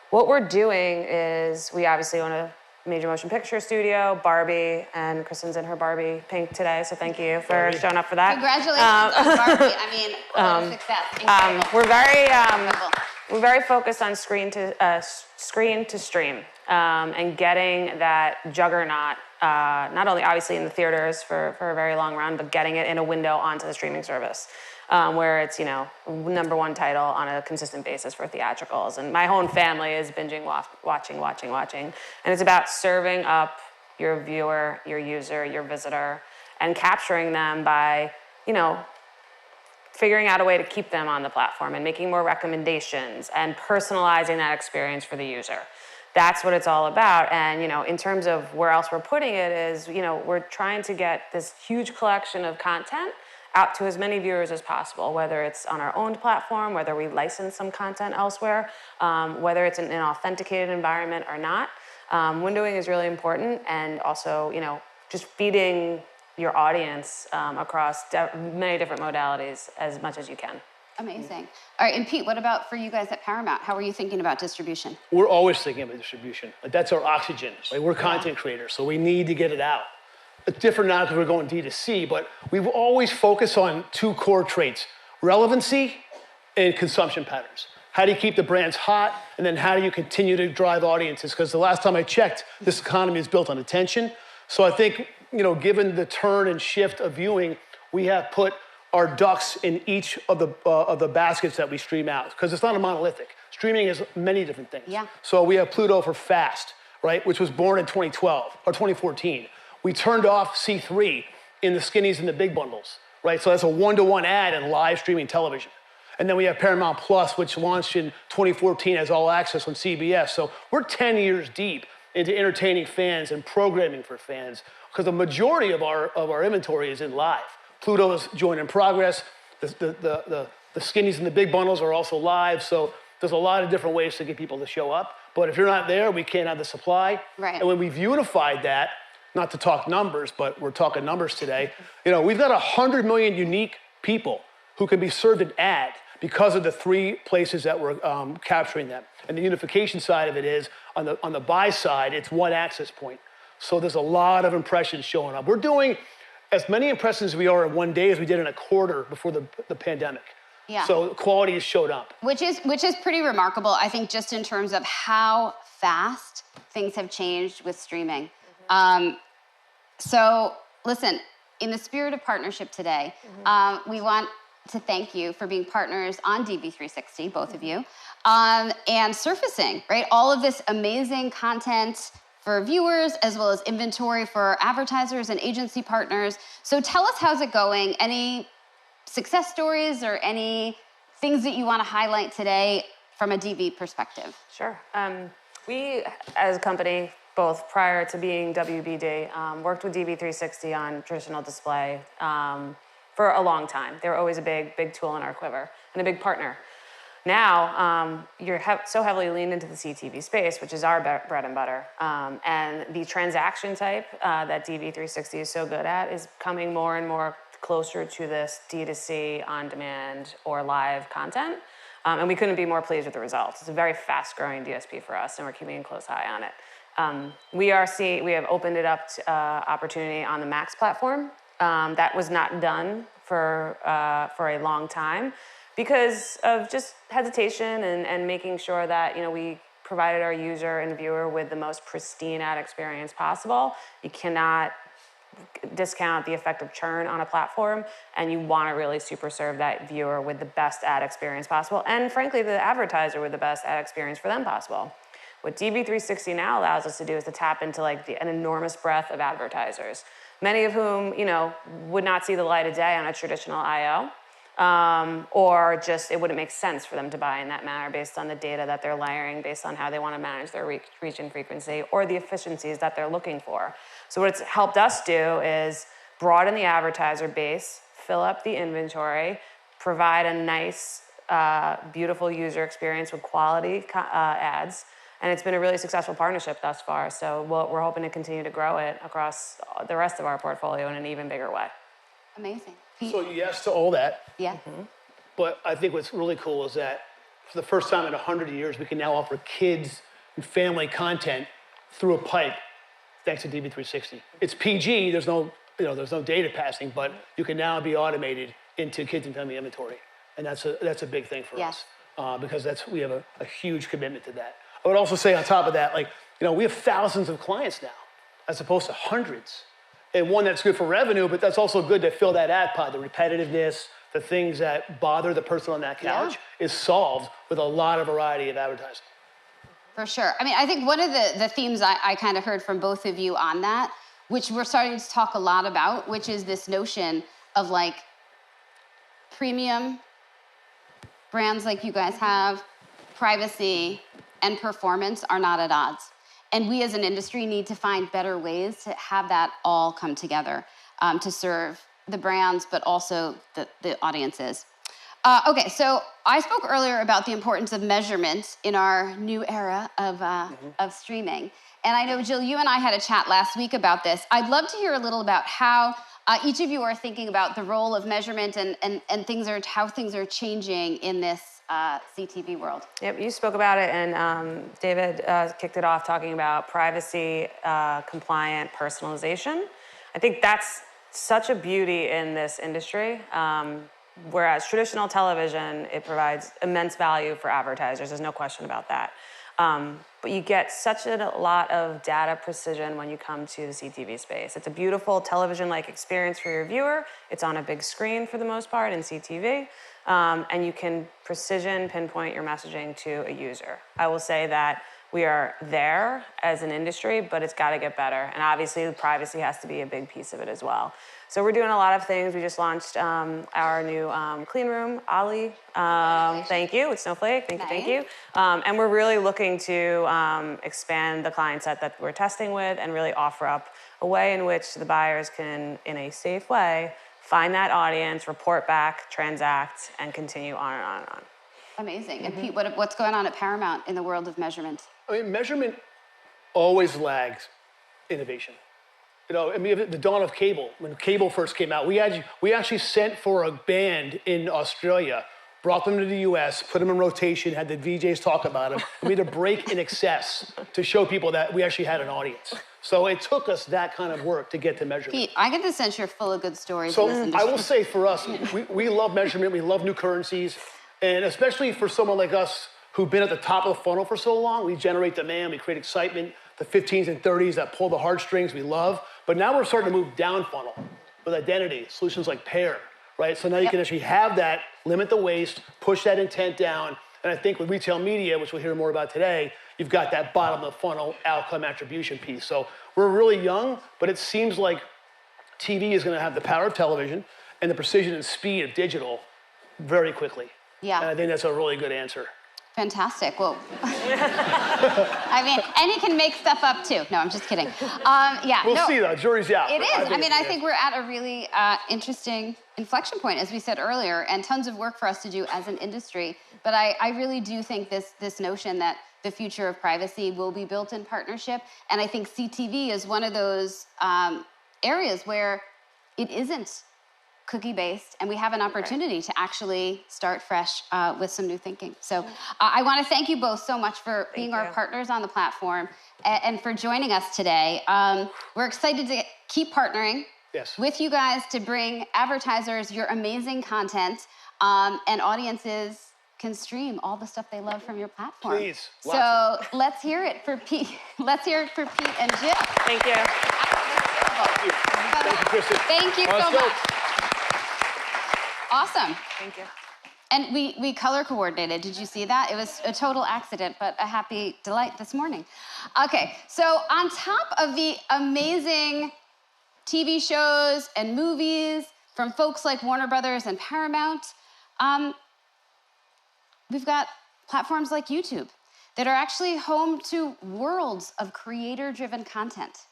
What we're doing is we obviously own a major motion picture studio, Barbie, and Kristen's in her Barbie pink today, so thank you for showing up for that. Congratulations on Barbie. I mean, what a success. Incredible. We're very focused on screen to stream and getting that juggernaut, not only obviously in the theaters for a very long run, but getting it in a window onto the streaming service. Where it's, you know, #1 title on a consistent basis for theatricals. And my whole family is binging, watching. And it's about serving up your viewer, your user, your visitor, and capturing them by, you know, figuring out a way to keep them on the platform and making more recommendations and personalizing that experience for the user. That's what it's all about. And, you know, in terms of where else we're putting it is, you know, we're trying to get this huge collection of content out to as many viewers as possible, whether it's on our owned platform, whether we license some content elsewhere, whether it's in an authenticated environment or not. Windowing is really important, and also, you know, just feeding your audience across many different modalities as much as you can. Amazing. All right, and Pete, what about for you guys at Paramount? How are you thinking about distribution? We're always thinking about distribution. Like, that's our oxygen. Right? We're content creators, so we need to get it out. It's different now because we're going D2C, but we've always focused on two core traits: relevancy and consumption patterns. How do you keep the brands hot? And then how do you continue to drive audiences? Because the last time I checked, this economy is built on attention. So I think, you know, given the turn and shift of viewing, we have put our ducks in each of the baskets that we stream out, because it's not a monolithic. Streaming is many different things. Yeah. So we have Pluto for FAST, right, which was born in 2012 or 2014. We turned off C3 in the skinnies and the big bundles, right? So that's a 1-to-1 ad in live streaming television. And then we have Paramount Plus, which launched in 2014 as All Access on CBS. So we're 10 years deep into entertaining fans and programming for fans, because the majority of our inventory is in live. Pluto is joint in progress. The skinnies and the big bundles are also live. So there's a lot of different ways to get people to show up. But if you're not there, we can't have the supply. Right. And when we've unified that, not to talk numbers, but we're talking numbers today, you know, we've got 100 million unique people who can be served an ad because of the three places that we're capturing them. And the unification side of it is, on the buy side, it's one access point. So there's a lot of impressions showing up. We're doing as many impressions as we are in one day as we did in a quarter before the pandemic. Yeah. So quality has showed up. Which is pretty remarkable, I think, just in terms of how fast things have changed with streaming. So listen, in the spirit of partnership today, we want to thank you for being partners on DV360, both of you, and surfacing, right, all of this amazing content for viewers, as well as inventory for advertisers and agency partners. So tell us, how's it going? Any success stories or any things that you want to highlight today from a DV perspective? Sure. We, as a company, both prior to being WBD, worked with DV360 on traditional display for a long time. They were always a big tool in our quiver and a big partner. Now, you're so heavily leaned into the CTV space, which is our bread and butter. And the transaction type that DV360 is so good at is coming more and more closer to this D2C, on-demand, or live content. And we couldn't be more pleased with the results. It's a very fast-growing DSP for us, and we're keeping a close eye on it. We have opened it up to opportunity on the Max platform. That was not done for a long time because of just hesitation and making sure that we provided our user and viewer with the most pristine ad experience possible. You cannot discount the effect of churn on a platform, and you want to really super serve that viewer with the best ad experience possible, and frankly, the advertiser with the best ad experience for them possible. What DV360 now allows us to do is to tap into an enormous breadth of advertisers, many of whom would not see the light of day on a traditional IO, or just it wouldn't make sense for them to buy in that manner based on the data that they're layering, based on how they want to manage their reach and frequency, or the efficiencies that they're looking for. So what it's helped us do is broaden the advertiser base, fill up the inventory, provide a nice, beautiful user experience with quality ads, and it's been a really successful partnership thus far. So we're hoping to continue to grow it across the rest of our portfolio in an even bigger way. Amazing. So yes to all that. Yeah. But I think what's really cool is that for the first time in 100 years, we can now offer kids and family content through a pipe, thanks to DV360. It's PG, there's no data passing, but you can now be automated into kids and family inventory. And that's a big thing for us, because we have a huge commitment to that. I would also say on top of that, we have thousands of clients now, as opposed to hundreds. And one, that's good for revenue, but that's also good to fill that ad pod. The repetitiveness, the things that bother the person on that couch is solved with a lot of variety of advertising. For sure. I mean, I think one of the themes I kind of heard from both of you on that, which we're starting to talk a lot about, which is this notion of premium brands like you guys have, privacy, and performance are not at odds. And we as an industry need to find better ways to have that all come together to serve the brands, but also the audiences. Okay, so I spoke earlier about the importance of measurement in our new era of streaming. And I know, Jill, you and I had a chat last week about this. I'd love to hear a little about how each of you are thinking about the role of measurement and how things are changing in this CTV world. Yep, you spoke about it, and David kicked it off talking about privacy, compliant personalization. I think that's such a beauty in this industry. Whereas traditional television, it provides immense value for advertisers. There's no question about that. But you get such a lot of data precision when you come to the CTV space. It's a beautiful television-like experience for your viewer. It's on a big screen for the most part in CTV. And you can precision pinpoint your messaging to a user. I will say that we are there as an industry, but it's got to get better. And obviously, privacy has to be a big piece of it as well. So we're doing a lot of things. We just launched our new clean room, Ollie. Thank you. It's Snowflake. Thank you. And we're really looking to expand the client set that we're testing with and really offer up a way in which the buyers can, in a safe way, find that audience, report back, transact, and continue on and on and on. Amazing. And Pete, what's going on at Paramount in the world of measurement? I mean, measurement always lags innovation. The dawn of cable, when cable first came out, we actually sent for a band in Australia, brought them to the US, put them in rotation, had the VJs talk about them. We had a break in excess to show people that we actually had an audience. So it took us that kind of work to get to measurement. Pete, I get the sense you're full of good stories so in this industry. I will say for us, we love measurement, we love new currencies, and especially for someone like us who've been at the top of the funnel for so long, we generate demand, we create excitement, the 15s and 30s that pull the heartstrings we love. But now we're starting to move down funnel with identity, solutions like Pair, right? So now you can actually have that, limit the waste, push that intent down. And I think with retail media, which we'll hear more about today, you've got that bottom of the funnel outcome attribution piece. So we're really young, but it seems like TV is going to have the power of television and the precision and speed of digital very quickly. Yeah. And I think that's a really good answer. Fantastic. Well, I mean, and he can make stuff up too. No, I'm just kidding. We'll see though. Jury's out. It is. I think we're at a really interesting inflection point, as we said earlier, and tons of work for us to do as an industry. But I really do think this notion that the future of privacy will be built in partnership, and I think CTV is one of those areas where it isn't cookie-based, and we have an opportunity to actually start fresh with some new thinking. So I want to thank you both so much for being our partners on the platform and for joining us today. We're excited to keep partnering with you guys to bring advertisers your amazing content, and audiences can stream all the stuff they love from your platform. Please. So let's hear it for Pete. Let's hear it for Pete and Jill. Thank you. Thank you. Thank you, Kristen. Thank you so much. Awesome. Thank you. And we color coordinated. Did you see that? It was a total accident, but a happy delight this morning. Okay, so on top of the amazing TV shows and movies from folks like Warner Brothers and Paramount, we've got platforms like YouTube that are actually home to worlds of creator-driven content.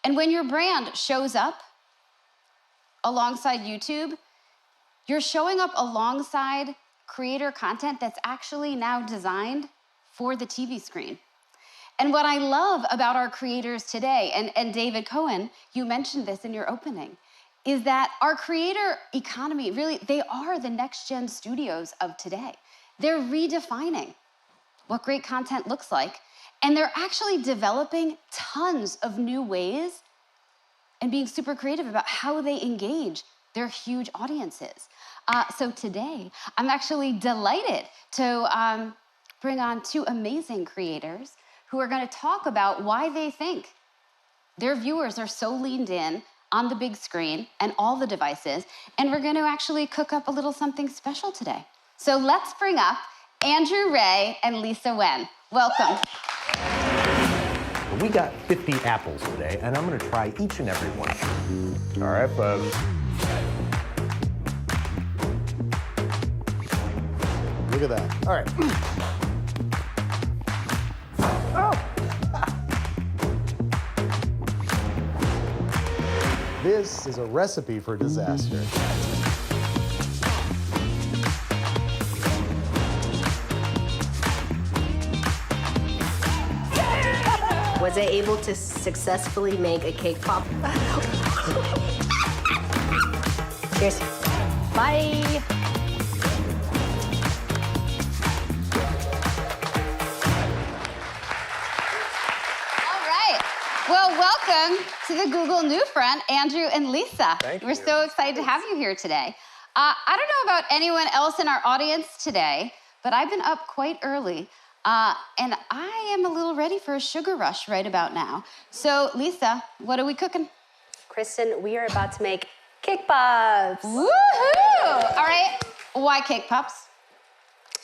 And when your brand shows up alongside YouTube, you're showing up alongside creator content that's actually now designed for the TV screen. And what I love about our creators today, and David Cohen, you mentioned this in your opening, is that our creator economy, really, they are the next-gen studios of today. They're redefining what great content looks like, and they're actually developing tons of new ways and being super creative about how they engage their huge audiences. So today, I'm actually delighted to bring on two amazing creators who are going to talk about why they think their viewers are so leaned in on the big screen and all the devices, and we're going to actually cook up a little something special today. So let's bring up Andrew Ray and Lisa Wen. Welcome. We got 50 apples today, and I'm going to try each and every one. All right, folks. Look at that. All right. Oh. This is a recipe for disaster. Was I able to successfully make a cake pop? Cheers. Bye. Well, welcome to the Google NewFront, Andrew and Lisa. Thank you. We're so excited to have you here today. I don't know about anyone else in our audience today, but I've been up quite early, and I am a little ready for a sugar rush right about now. So, Lisa, what are we cooking? Kristen, we are about to make cake pops. Woohoo! All right, why cake pops?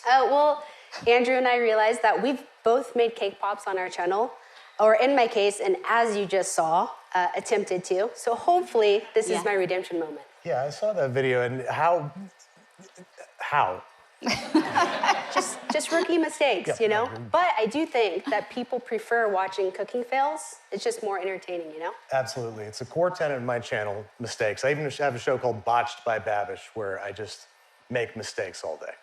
Well, Andrew and I realized that we've both made cake pops on our channel, or in my case, and as you just saw, attempted to. So hopefully this is my redemption moment. Yeah, I saw that video, and how? Just rookie mistakes, you know? But I do think that people prefer watching cooking fails. It's just more entertaining, you know? Absolutely. It's a core tenet of my channel, mistakes. I even have a show called Botched by Babish, where I just make mistakes all day.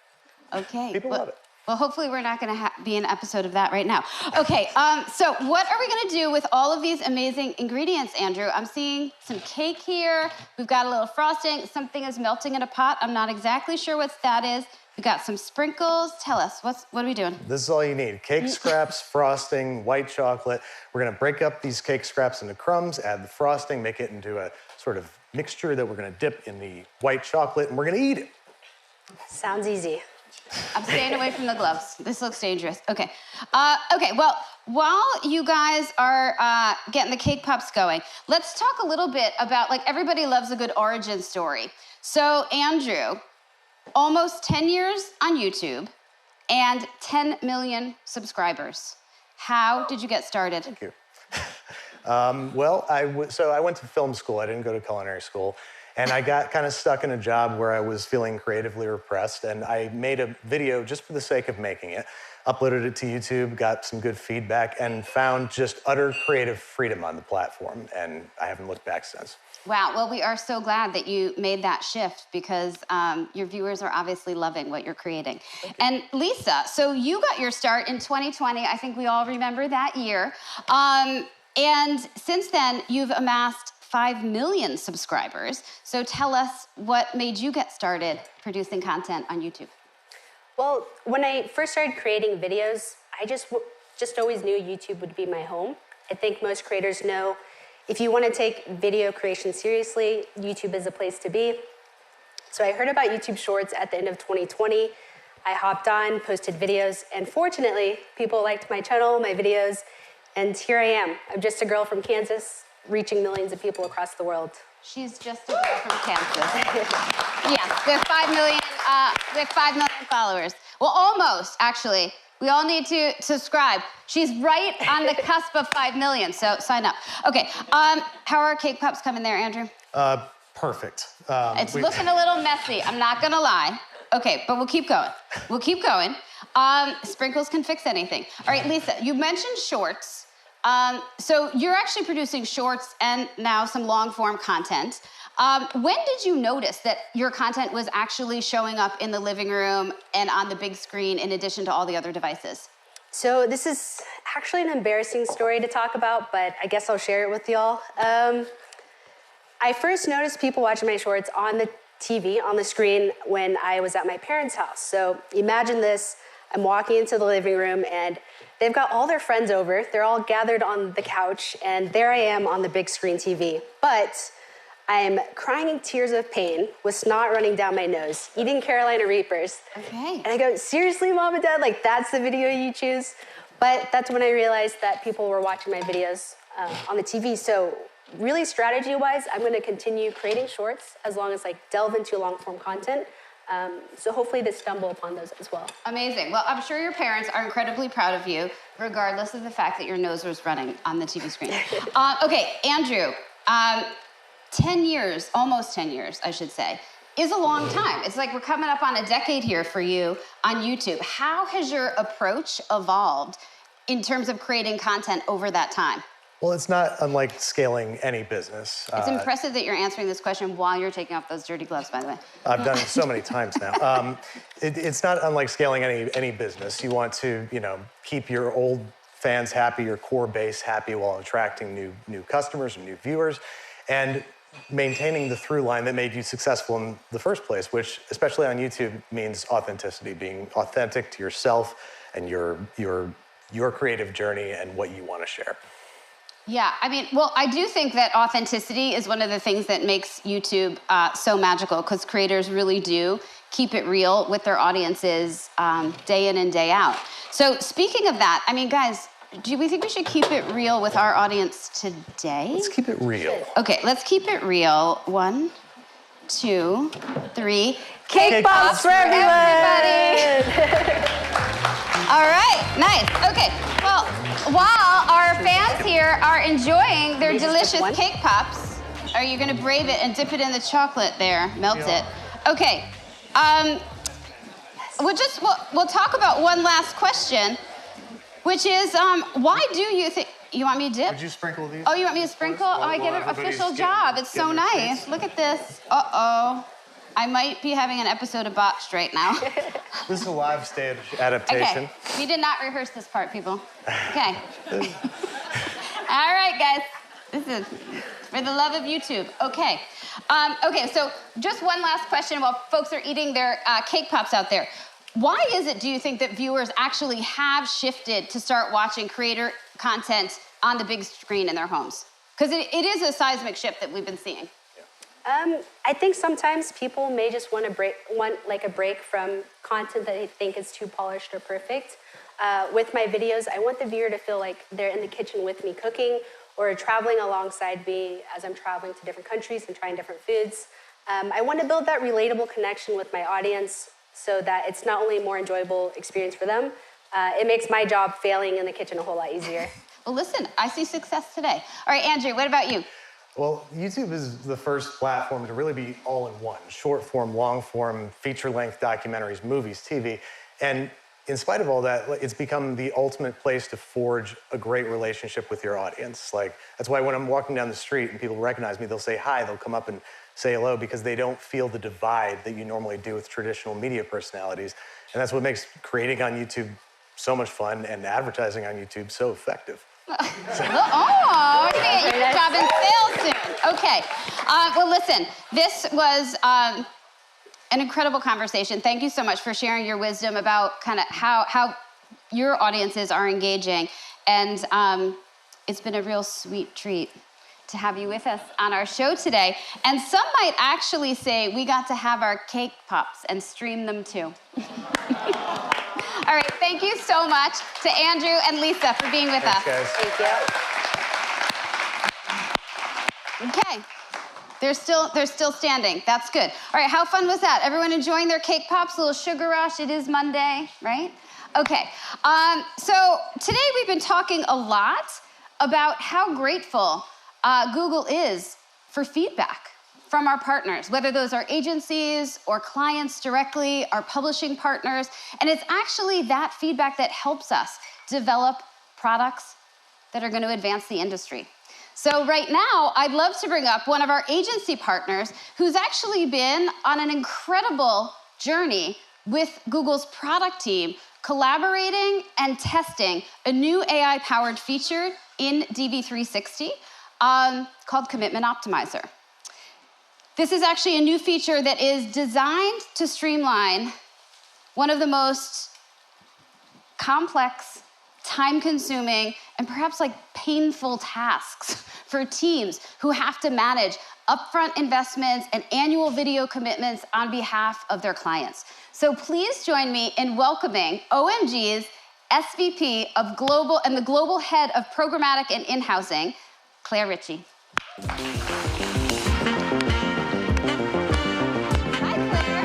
Okay. People love it. Well, hopefully we're not going to be an episode of that right now. Okay, so what are we going to do with all of these amazing ingredients, Andrew? I'm seeing some cake here. We've got a little frosting. Something is melting in a pot. I'm not exactly sure what that is. We've got some sprinkles. Tell us, what are we doing? This is all you need. Cake scraps, frosting, white chocolate. We're gonna break up these cake scraps into crumbs, add the frosting, make it into a sort of mixture that we're gonna dip in the white chocolate, and we're gonna eat it. Sounds easy. I'm staying away from the gloves. This looks dangerous. Okay. Okay, well, while you guys are getting the cake pops going, let's talk a little bit about, like, everybody loves a good origin story. So, Andrew, almost 10 years on YouTube and 10 million subscribers. How did you get started? Thank you. Well, so I went to film school. I didn't go to culinary school. And I got kind of stuck in a job where I was feeling creatively repressed, and I made a video just for the sake of making it, uploaded it to YouTube, got some good feedback, and found just utter creative freedom on the platform, and I haven't looked back since. Wow, well, we are so glad that you made that shift because your viewers are obviously loving what you're creating. And Lisa, so you got your start in 2020. I think we all remember that year. And since then, you've amassed 5 million subscribers. So tell us what made you get started producing content on YouTube. Well, when I first started creating videos, I just always knew YouTube would be my home. I think most creators know if you want to take video creation seriously, YouTube is a place to be. So I heard about YouTube Shorts at the end of 2020. I hopped on, posted videos, and fortunately, people liked my channel, my videos, and here I am. I'm just a girl from Kansas, reaching millions of people across the world. She's just a girl from Kansas. Yes, with 5 million followers. Well, almost, actually. We all need to subscribe. She's right on the cusp of 5 million, so sign up. Okay, how are cake pops coming there, Andrew? Perfect. It's looking a little messy, I'm not gonna lie. Okay, but we'll keep going. We'll keep going. Sprinkles can fix anything. All right, Lisa, you mentioned shorts. So you're actually producing shorts and now some long-form content. When did you notice that your content was actually showing up in the living room and on the big screen in addition to all the other devices? So this is actually an embarrassing story to talk about, but I guess I'll share it with y'all. I first noticed people watching my shorts on the TV, on the screen, when I was at my parents' house. So imagine this, I'm walking into the living room and they've got all their friends over, they're all gathered on the couch, and there I am on the big screen TV. But I'm crying in tears of pain with snot running down my nose, eating Carolina Reapers. Okay. And I go, seriously, Mom and Dad, like that's the video you choose? But that's when I realized that people were watching my videos on the TV. So really strategy-wise, I'm gonna continue creating shorts as long as I delve into long-form content. So hopefully they stumble upon those as well. Amazing. Well, I'm sure your parents are incredibly proud of you, regardless of the fact that your nose was running on the TV screen. Okay, Andrew, 10 years, almost 10 years, I should say, is a long time. It's like we're coming up on a decade here for you on YouTube. How has your approach evolved in terms of creating content over that time? Well, it's not unlike scaling any business. It's impressive that you're answering this question while you're taking off those dirty gloves, by the way. I've done it so many times now. It's not unlike scaling any business. You want to, keep your old fans happy, your core base happy, while attracting new customers and new viewers, and maintaining the through line that made you successful in the first place, which, especially on YouTube, means authenticity, being authentic to yourself and your creative journey and what you want to share. Yeah, I do think that authenticity is one of the things that makes YouTube so magical, because creators really do keep it real with their audiences day in and day out. So speaking of that, guys, do we think we should keep it real with our audience today? Let's keep it real. Okay, let's keep it real. 1, 2, 3. Cake pops for everybody! All right, nice. Okay, well, while our fans here are enjoying their delicious cake pops, are you gonna brave it and dip it in the chocolate there, melt it? Okay, we'll talk about one last question, which is, why do you think, you want me to dip? Would you sprinkle these? Oh, you want me to sprinkle? Oh, I get an official job. It's so nice. Look at this. Uh-oh. I might be having an episode of Botched right now. This is a live stage adaptation. Okay, we did not rehearse this part, people. Okay. All right, guys. This is for the love of YouTube. Okay. Okay, so just one last question while folks are eating their cake pops out there. Why is it, do you think, that viewers actually have shifted to start watching creator content on the big screen in their homes? Because it is a seismic shift that we've been seeing. I think sometimes people may just want a break from content that they think is too polished or perfect. With my videos, I want the viewer to feel like they're in the kitchen with me cooking, or traveling alongside me as I'm traveling to different countries and trying different foods. I want to build that relatable connection with my audience so that it's not only a more enjoyable experience for them, it makes my job failing in the kitchen a whole lot easier. Well, listen, I see success today. All right, Andrew, what about you? Well, YouTube is the first platform to really be all in one. Short form, long form, feature length documentaries, movies, TV. And in spite of all that, it's become the ultimate place to forge a great relationship with your audience. That's why when I'm walking down the street and people recognize me, they'll say hi, they'll come up and say hello, because they don't feel the divide that you normally do with traditional media personalities. And that's what makes creating on YouTube so much fun and advertising on YouTube so effective. Oh, we're gonna get your job in sales soon. Okay. Well, listen, this was an incredible conversation. Thank you so much for sharing your wisdom about kind of how your audiences are engaging. And it's been a real sweet treat to have you with us on our show today. And some might actually say we got to have our cake pops and stream them too. All right, thank you so much to Andrew and Lisa for being with us. Guys. Thank you. Okay, they're still standing. That's good. All right, how fun was that? Everyone enjoying their cake pops? A little sugar rush. It is Monday, right? Okay. So today we've been talking a lot about how grateful Google is for feedback from our partners, whether those are agencies or clients directly, our publishing partners. And it's actually that feedback that helps us develop products that are going to advance the industry. So right now, I'd love to bring up one of our agency partners who's actually been on an incredible journey with Google's product team, collaborating and testing a new AI-powered feature in DV360 called Commitment Optimizer. This is actually a new feature that is designed to streamline one of the most complex, time-consuming, and perhaps like painful tasks for teams who have to manage upfront investments and annual video commitments on behalf of their clients. So please join me in welcoming OMG's SVP of Global and the Global Head of Programmatic and In-Housing, Claire Ritchie. Hi, Claire.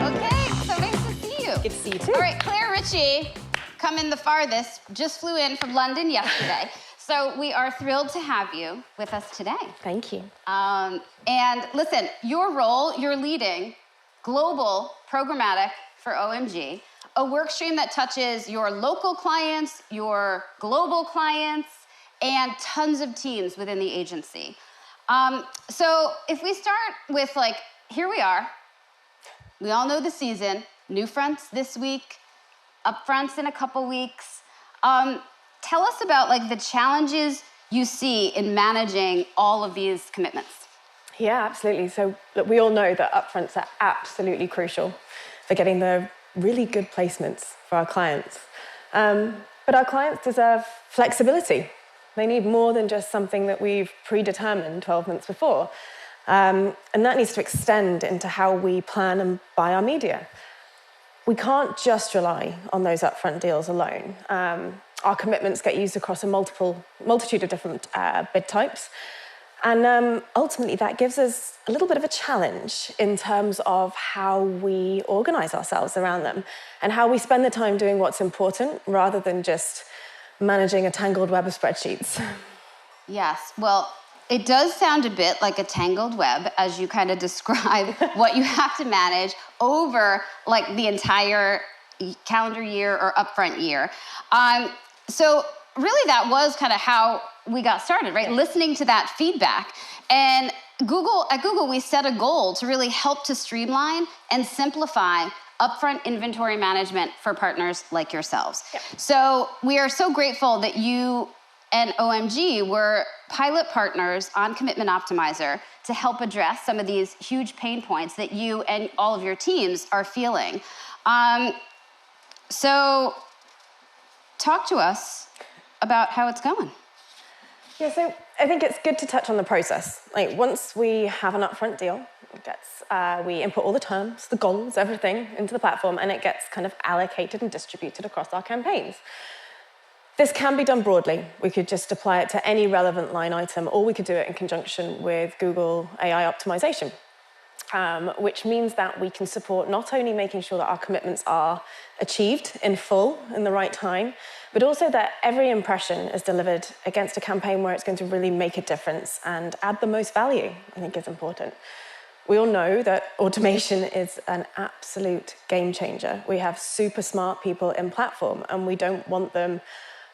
Okay, so nice to see you. Good to see you too. All right, Claire Ritchie, coming the farthest, just flew in from London yesterday. So we are thrilled to have you with us today. Thank you. And listen, your role, you're leading global programmatic for OMG, a work stream that touches your local clients, your global clients, and tons of teams within the agency. So if we start with here we are. We all know the season, NewFronts this week, upfronts in a couple weeks. Tell us about the challenges you see in managing all of these commitments. Yeah, absolutely. So look, we all know that upfronts are absolutely crucial for getting the really good placements for our clients. But our clients deserve flexibility. They need more than just something that we've predetermined 12 months before. And that needs to extend into how we plan and buy our media. We can't just rely on those upfront deals alone. Our commitments get used across a multitude of different bid types. And ultimately, that gives us a little bit of a challenge in terms of how we organize ourselves around them and how we spend the time doing what's important rather than just managing a tangled web of spreadsheets. Yes, well, it does sound a bit like a tangled web as you kind of describe what you have to manage over the entire calendar year or upfront year. So really that was kind of how we got started, right? Listening to that feedback. And at Google, we set a goal to really help to streamline and simplify upfront inventory management for partners like yourselves. Yep. So we are so grateful that you and OMG were pilot partners on Commitment Optimizer to help address some of these huge pain points that you and all of your teams are feeling. So talk to us about how it's going. Yeah, so I think it's good to touch on the process. Once we have an upfront deal, we input all the terms, the goals, everything into the platform, and it gets kind of allocated and distributed across our campaigns. This can be done broadly. We could just apply it to any relevant line item, or we could do it in conjunction with Google AI optimization, which means that we can support not only making sure that our commitments are achieved in full in the right time, but also that every impression is delivered against a campaign where it's going to really make a difference and add the most value, I think is important. We all know that automation is an absolute game changer. We have super smart people in platform, and we don't want them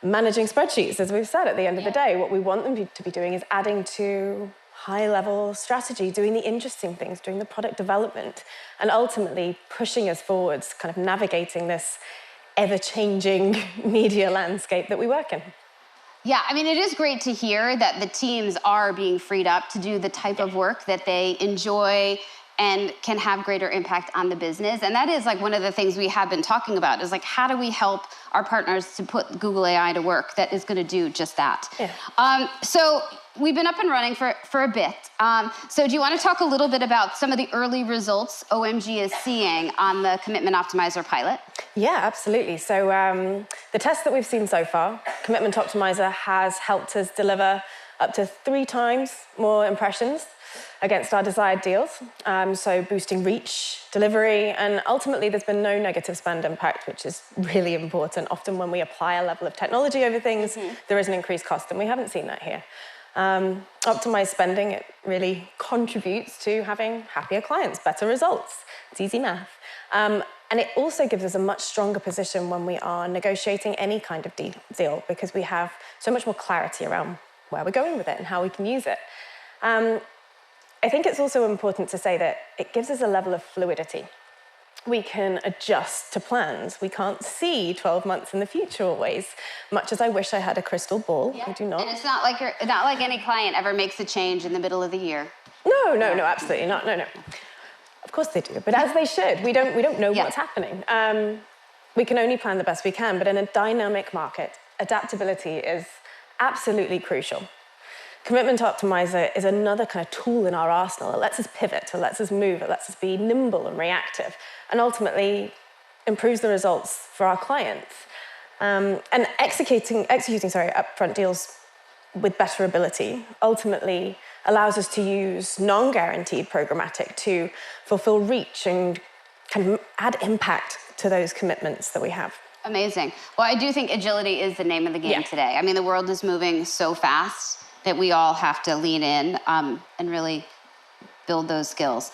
managing spreadsheets, as we've said at the end of the day. What we want them to be doing is adding to high-level strategy, doing the interesting things, doing the product development, and ultimately pushing us forwards, kind of navigating this ever-changing media landscape that we work in. Yeah, I mean, it is great to hear that the teams are being freed up to do the type of work that they enjoy and can have greater impact on the business. And that is like one of the things we have been talking about is like, how do we help our partners to put Google AI to work that is gonna do just that? Yeah. So we've been up and running for a bit. So do you wanna talk a little bit about some of the early results OMG is seeing on the Commitment Optimizer pilot? Yeah, absolutely. So the test that we've seen so far, Commitment Optimizer has helped us deliver up to 3 times more impressions against our desired deals. So boosting reach, delivery, and ultimately there's been no negative spend impact, which is really important. Often when we apply a level of technology over things, there is an increased cost, and we haven't seen that here. Optimized spending, it really contributes to having happier clients, better results. It's easy math. And it also gives us a much stronger position when we are negotiating any kind of deal, because we have so much more clarity around where we're going with it and how we can use it. I think it's also important to say that it gives us a level of fluidity. We can adjust to plans. We can't see 12 months in the future always, much as I wish I had a crystal ball. I do not. And it's not like any client ever makes a change in the middle of the year. No, absolutely not. No. Of course they do, but as they should. We don't know what's happening. We can only plan the best we can, but in a dynamic market, adaptability is absolutely crucial. Commitment Optimizer is another kind of tool in our arsenal. It lets us pivot, it lets us move, it lets us be nimble and reactive, and ultimately improves the results for our clients. And executing upfront deals with better ability ultimately allows us to use non-guaranteed programmatic to fulfill reach and kind of add impact to those commitments that we have. Amazing. Well, I do think agility is the name of the game today. I mean, the world is moving so fast that we all have to lean in and really build those skills.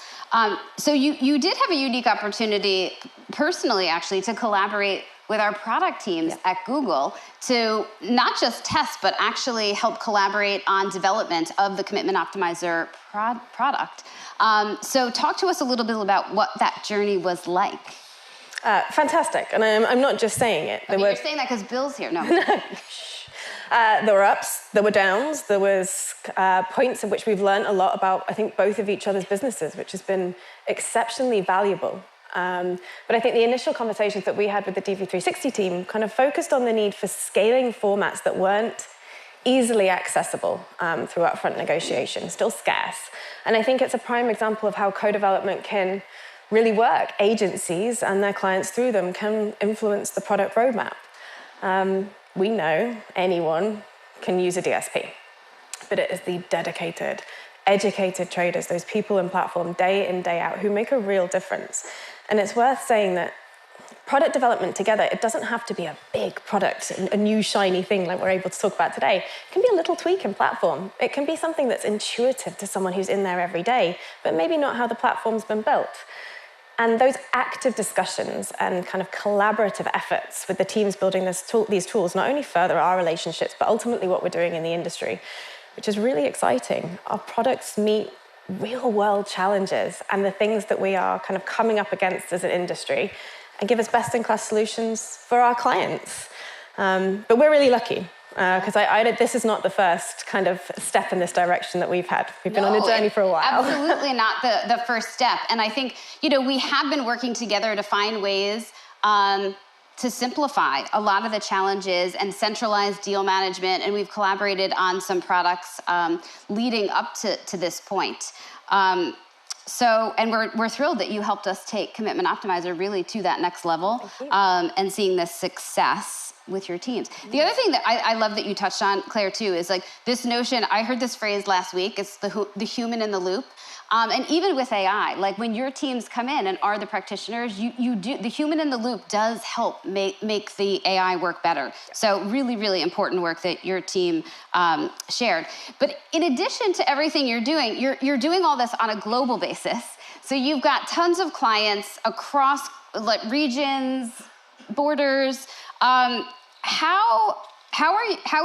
So you did have a unique opportunity, personally actually, to collaborate with our product teams at Google to not just test, but actually help collaborate on development of the Commitment Optimizer product. So talk to us a little bit about what that journey was like. Fantastic, and I'm not just saying it. You're saying that because Bill's here, no. There were ups, there were downs, there was points at which we've learned a lot about, I think, both of each other's businesses, which has been exceptionally valuable. But I think the initial conversations that we had with the DV360 team kind of focused on the need for scaling formats that weren't easily accessible through upfront negotiation, still scarce. And I think it's a prime example of how co-development can really work. Agencies and their clients through them can influence the product roadmap. We know anyone can use a DSP, but it is the dedicated, educated traders, those people in platform day in, day out, who make a real difference. And it's worth saying that product development together, it doesn't have to be a big product, a new shiny thing like we're able to talk about today. It can be a little tweak in platform. It can be something that's intuitive to someone who's in there every day, but maybe not how the platform's been built. And those active discussions and kind of collaborative efforts with the teams building these tools not only further our relationships, but ultimately what we're doing in the industry, which is really exciting. Our products meet real-world challenges and the things that we are kind of coming up against as an industry and give us best-in-class solutions for our clients. But we're really lucky. Because this is not the first kind of step in this direction that we've had. We've been on a journey for a while. Absolutely not the first step. And I think, we have been working together to find ways to simplify a lot of the challenges and centralize deal management. And we've collaborated on some products leading up to this point. And we're thrilled that you helped us take Commitment Optimizer really to that next level and seeing the success with your teams. The other thing that I love that you touched on, Claire, too, is like this notion, I heard this phrase last week, it's the human in the loop. And even with AI, like when your teams come in and are the practitioners, the human in the loop does help make the AI work better. So really, really important work that your team shared. But in addition to everything you're doing all this on a global basis. So you've got tons of clients across regions, borders. How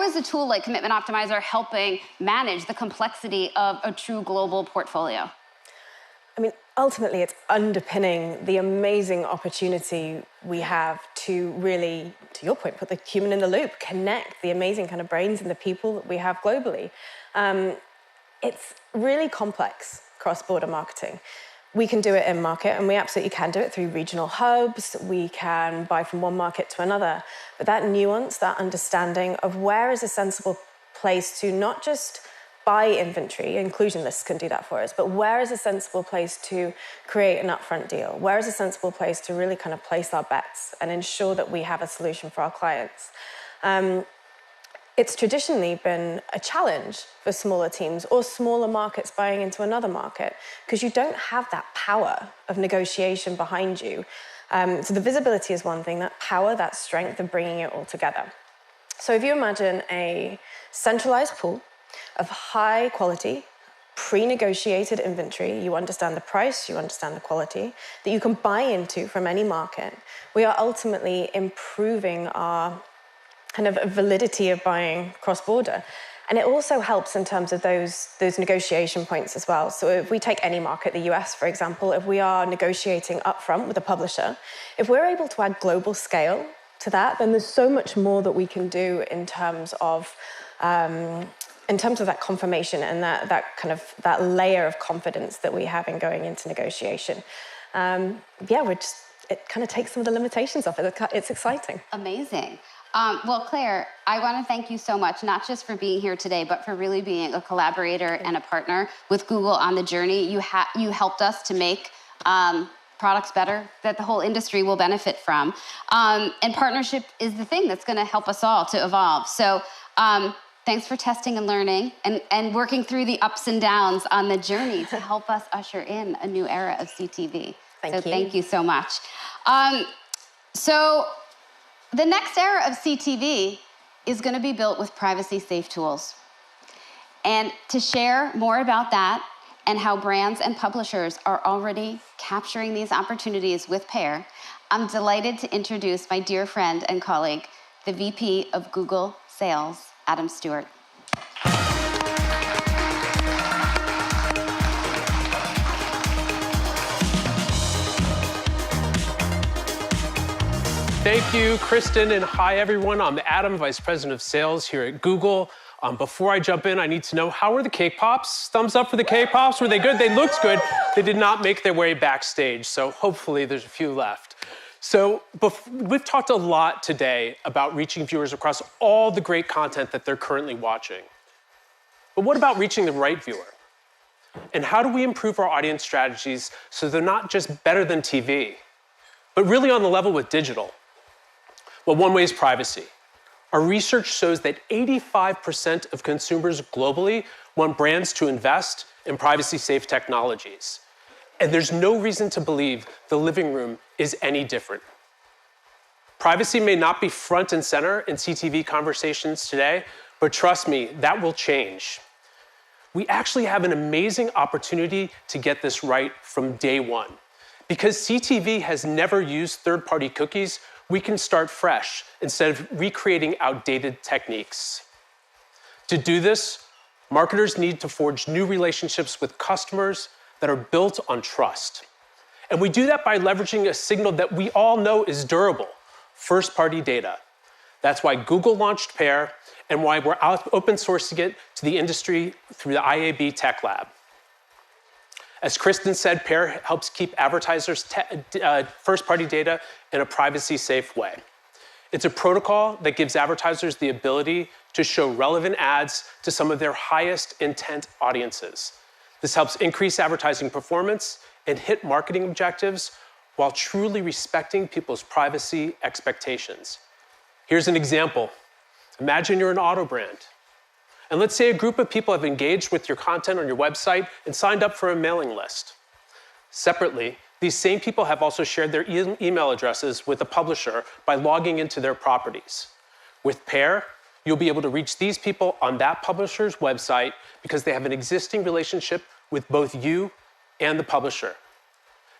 is a tool like Commitment Optimizer helping manage the complexity of a true global portfolio? I mean, ultimately, it's underpinning the amazing opportunity we have to really, to your point, put the human in the loop, connect the amazing kind of brains and the people that we have globally. It's really complex cross-border marketing. We can do it in market, and we absolutely can do it through regional hubs. We can buy from one market to another. But that nuance, that understanding of where is a sensible place to not just buy inventory, inclusion lists can do that for us, but where is a sensible place to create an upfront deal? Where is a sensible place to really kind of place our bets and ensure that we have a solution for our clients? It's traditionally been a challenge for smaller teams or smaller markets buying into another market because you don't have that power of negotiation behind you. So the visibility is one thing, that power, that strength of bringing it all together. So if you imagine a centralized pool of high quality, pre-negotiated inventory, you understand the price, you understand the quality, that you can buy into from any market, we are ultimately improving our kind of validity of buying cross-border. And it also helps in terms of those negotiation points as well. So if we take any market, the US, for example, if we are negotiating upfront with a publisher, if we're able to add global scale to that, then there's so much more that we can do in terms of that confirmation and that layer of confidence that we have in going into negotiation. It kind of takes some of the limitations off it. It's exciting. Amazing. Well, Claire, I want to thank you so much, not just for being here today, but for really being a collaborator and a partner with Google on the journey. You helped us to make products better that the whole industry will benefit from. And partnership is the thing that's going to help us all to evolve. So thanks for testing and learning and working through the ups and downs on the journey to help us usher in a new era of CTV. Thank you so much. So the next era of CTV is going to be built with privacy-safe tools. And to share more about that and how brands and publishers are already capturing these opportunities with Pair, I'm delighted to introduce my dear friend and colleague, the VP of Google Sales, Adam Stewart. Thank you, Kristen, and hi, everyone. I'm Adam, Vice President of Sales here at Google. Before I jump in, I need to know, how were the cake pops? Thumbs up for the cake pops. Were they good? They looked good. They did not make their way backstage, so hopefully there's a few left. So we've talked a lot today about reaching viewers across all the great content that they're currently watching. But what about reaching the right viewer? And how do we improve our audience strategies so they're not just better than TV, but really on the level with digital? Well, one way is privacy. Our research shows that 85% of consumers globally want brands to invest in privacy-safe technologies. And there's no reason to believe the living room is any different. Privacy may not be front and center in CTV conversations today, but trust me, that will change. We actually have an amazing opportunity to get this right from day one. Because CTV has never used third-party cookies, we can start fresh instead of recreating outdated techniques. To do this, marketers need to forge new relationships with customers that are built on trust. And we do that by leveraging a signal that we all know is durable, first-party data. That's why Google launched Pair and why we're open sourcing it to the industry through the IAB Tech Lab. As Kristen said, Pair helps keep advertisers' first-party data in a privacy-safe way. It's a protocol that gives advertisers the ability to show relevant ads to some of their highest intent audiences. This helps increase advertising performance and hit marketing objectives while truly respecting people's privacy expectations. Here's an example. Imagine you're an auto brand. And let's say a group of people have engaged with your content on your website and signed up for a mailing list. Separately, these same people have also shared their email addresses with a publisher by logging into their properties. With Pair, you'll be able to reach these people on that publisher's website because they have an existing relationship with both you and the publisher.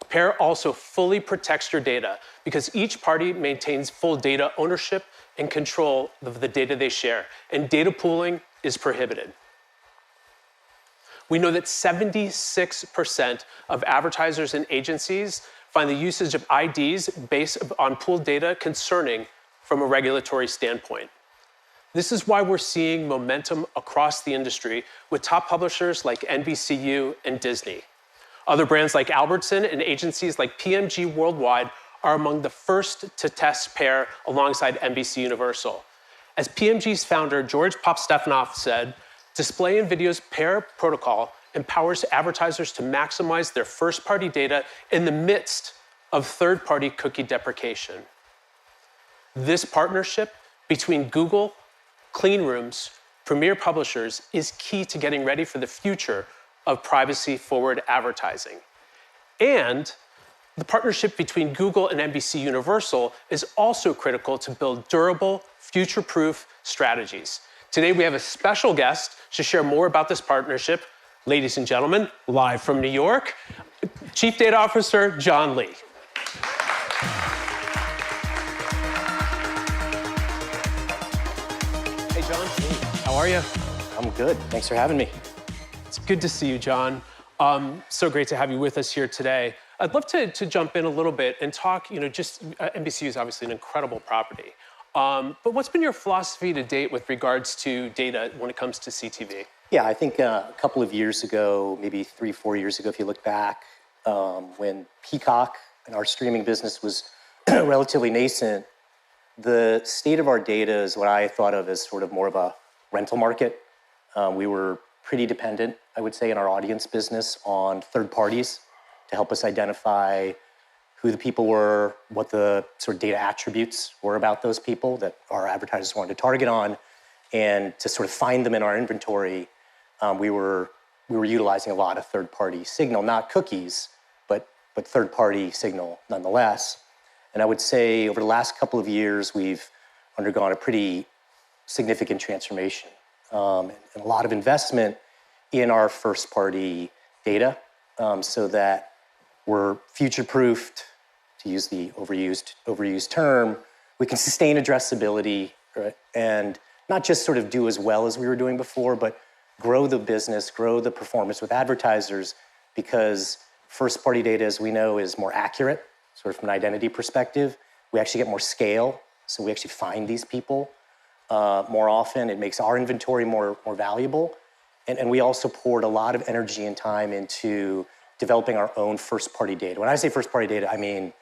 Pair also fully protects your data because each party maintains full data ownership and control of the data they share, and data pooling is prohibited. We know that 76% of advertisers and agencies find the usage of IDs based on pooled data concerning from a regulatory standpoint. This is why we're seeing momentum across the industry with top publishers like NBCU and Disney. Other brands like Albertson and agencies like PMG Worldwide are among the first to test PAIR alongside NBC Universal. As PMG's founder, George Popstefanoff said, Display and Video's PAIR protocol empowers advertisers to maximize their first-party data in the midst of third-party cookie deprecation. This partnership between Google, clean rooms, premier publishers is key to getting ready for the future of privacy-forward advertising. And the partnership between Google and NBC Universal is also critical to build durable, future-proof strategies. Today, we have a special guest to share more about this partnership. Ladies and gentlemen, live from New York, Chief Data Officer John Lee. Hey, John. Hey, how are you? I'm good. Thanks for having me. It's good to see you, John. So great to have you with us here today. I'd love to jump in a little bit and talk, NBC is obviously an incredible property. But what's been your philosophy to date with regards to data when it comes to CTV? Yeah, I think a couple of years ago, maybe 3-4 years ago, if you look back, when Peacock and our streaming business was relatively nascent, the state of our data is what I thought of as sort of more of a rental market. We were pretty dependent, I would say, in our audience business on third parties to help us identify who the people were, what the sort of data attributes were about those people that our advertisers wanted to target on, and to sort of find them in our inventory. We were utilizing a lot of third-party signal, not cookies, but third-party signal nonetheless. And I would say over the last couple of years, we've undergone a pretty significant transformation and a lot of investment in our first-party data so that we're future-proofed, to use the overused term. We can sustain addressability, right? And not just sort of do as well as we were doing before, but grow the business, grow the performance with advertisers, because first-party data, as we know, is more accurate, sort of from an identity perspective. We actually get more scale, so we actually find these people more often. It makes our inventory more valuable. And we also poured a lot of energy and time into developing our own first-party data. When I say first-party data, I mean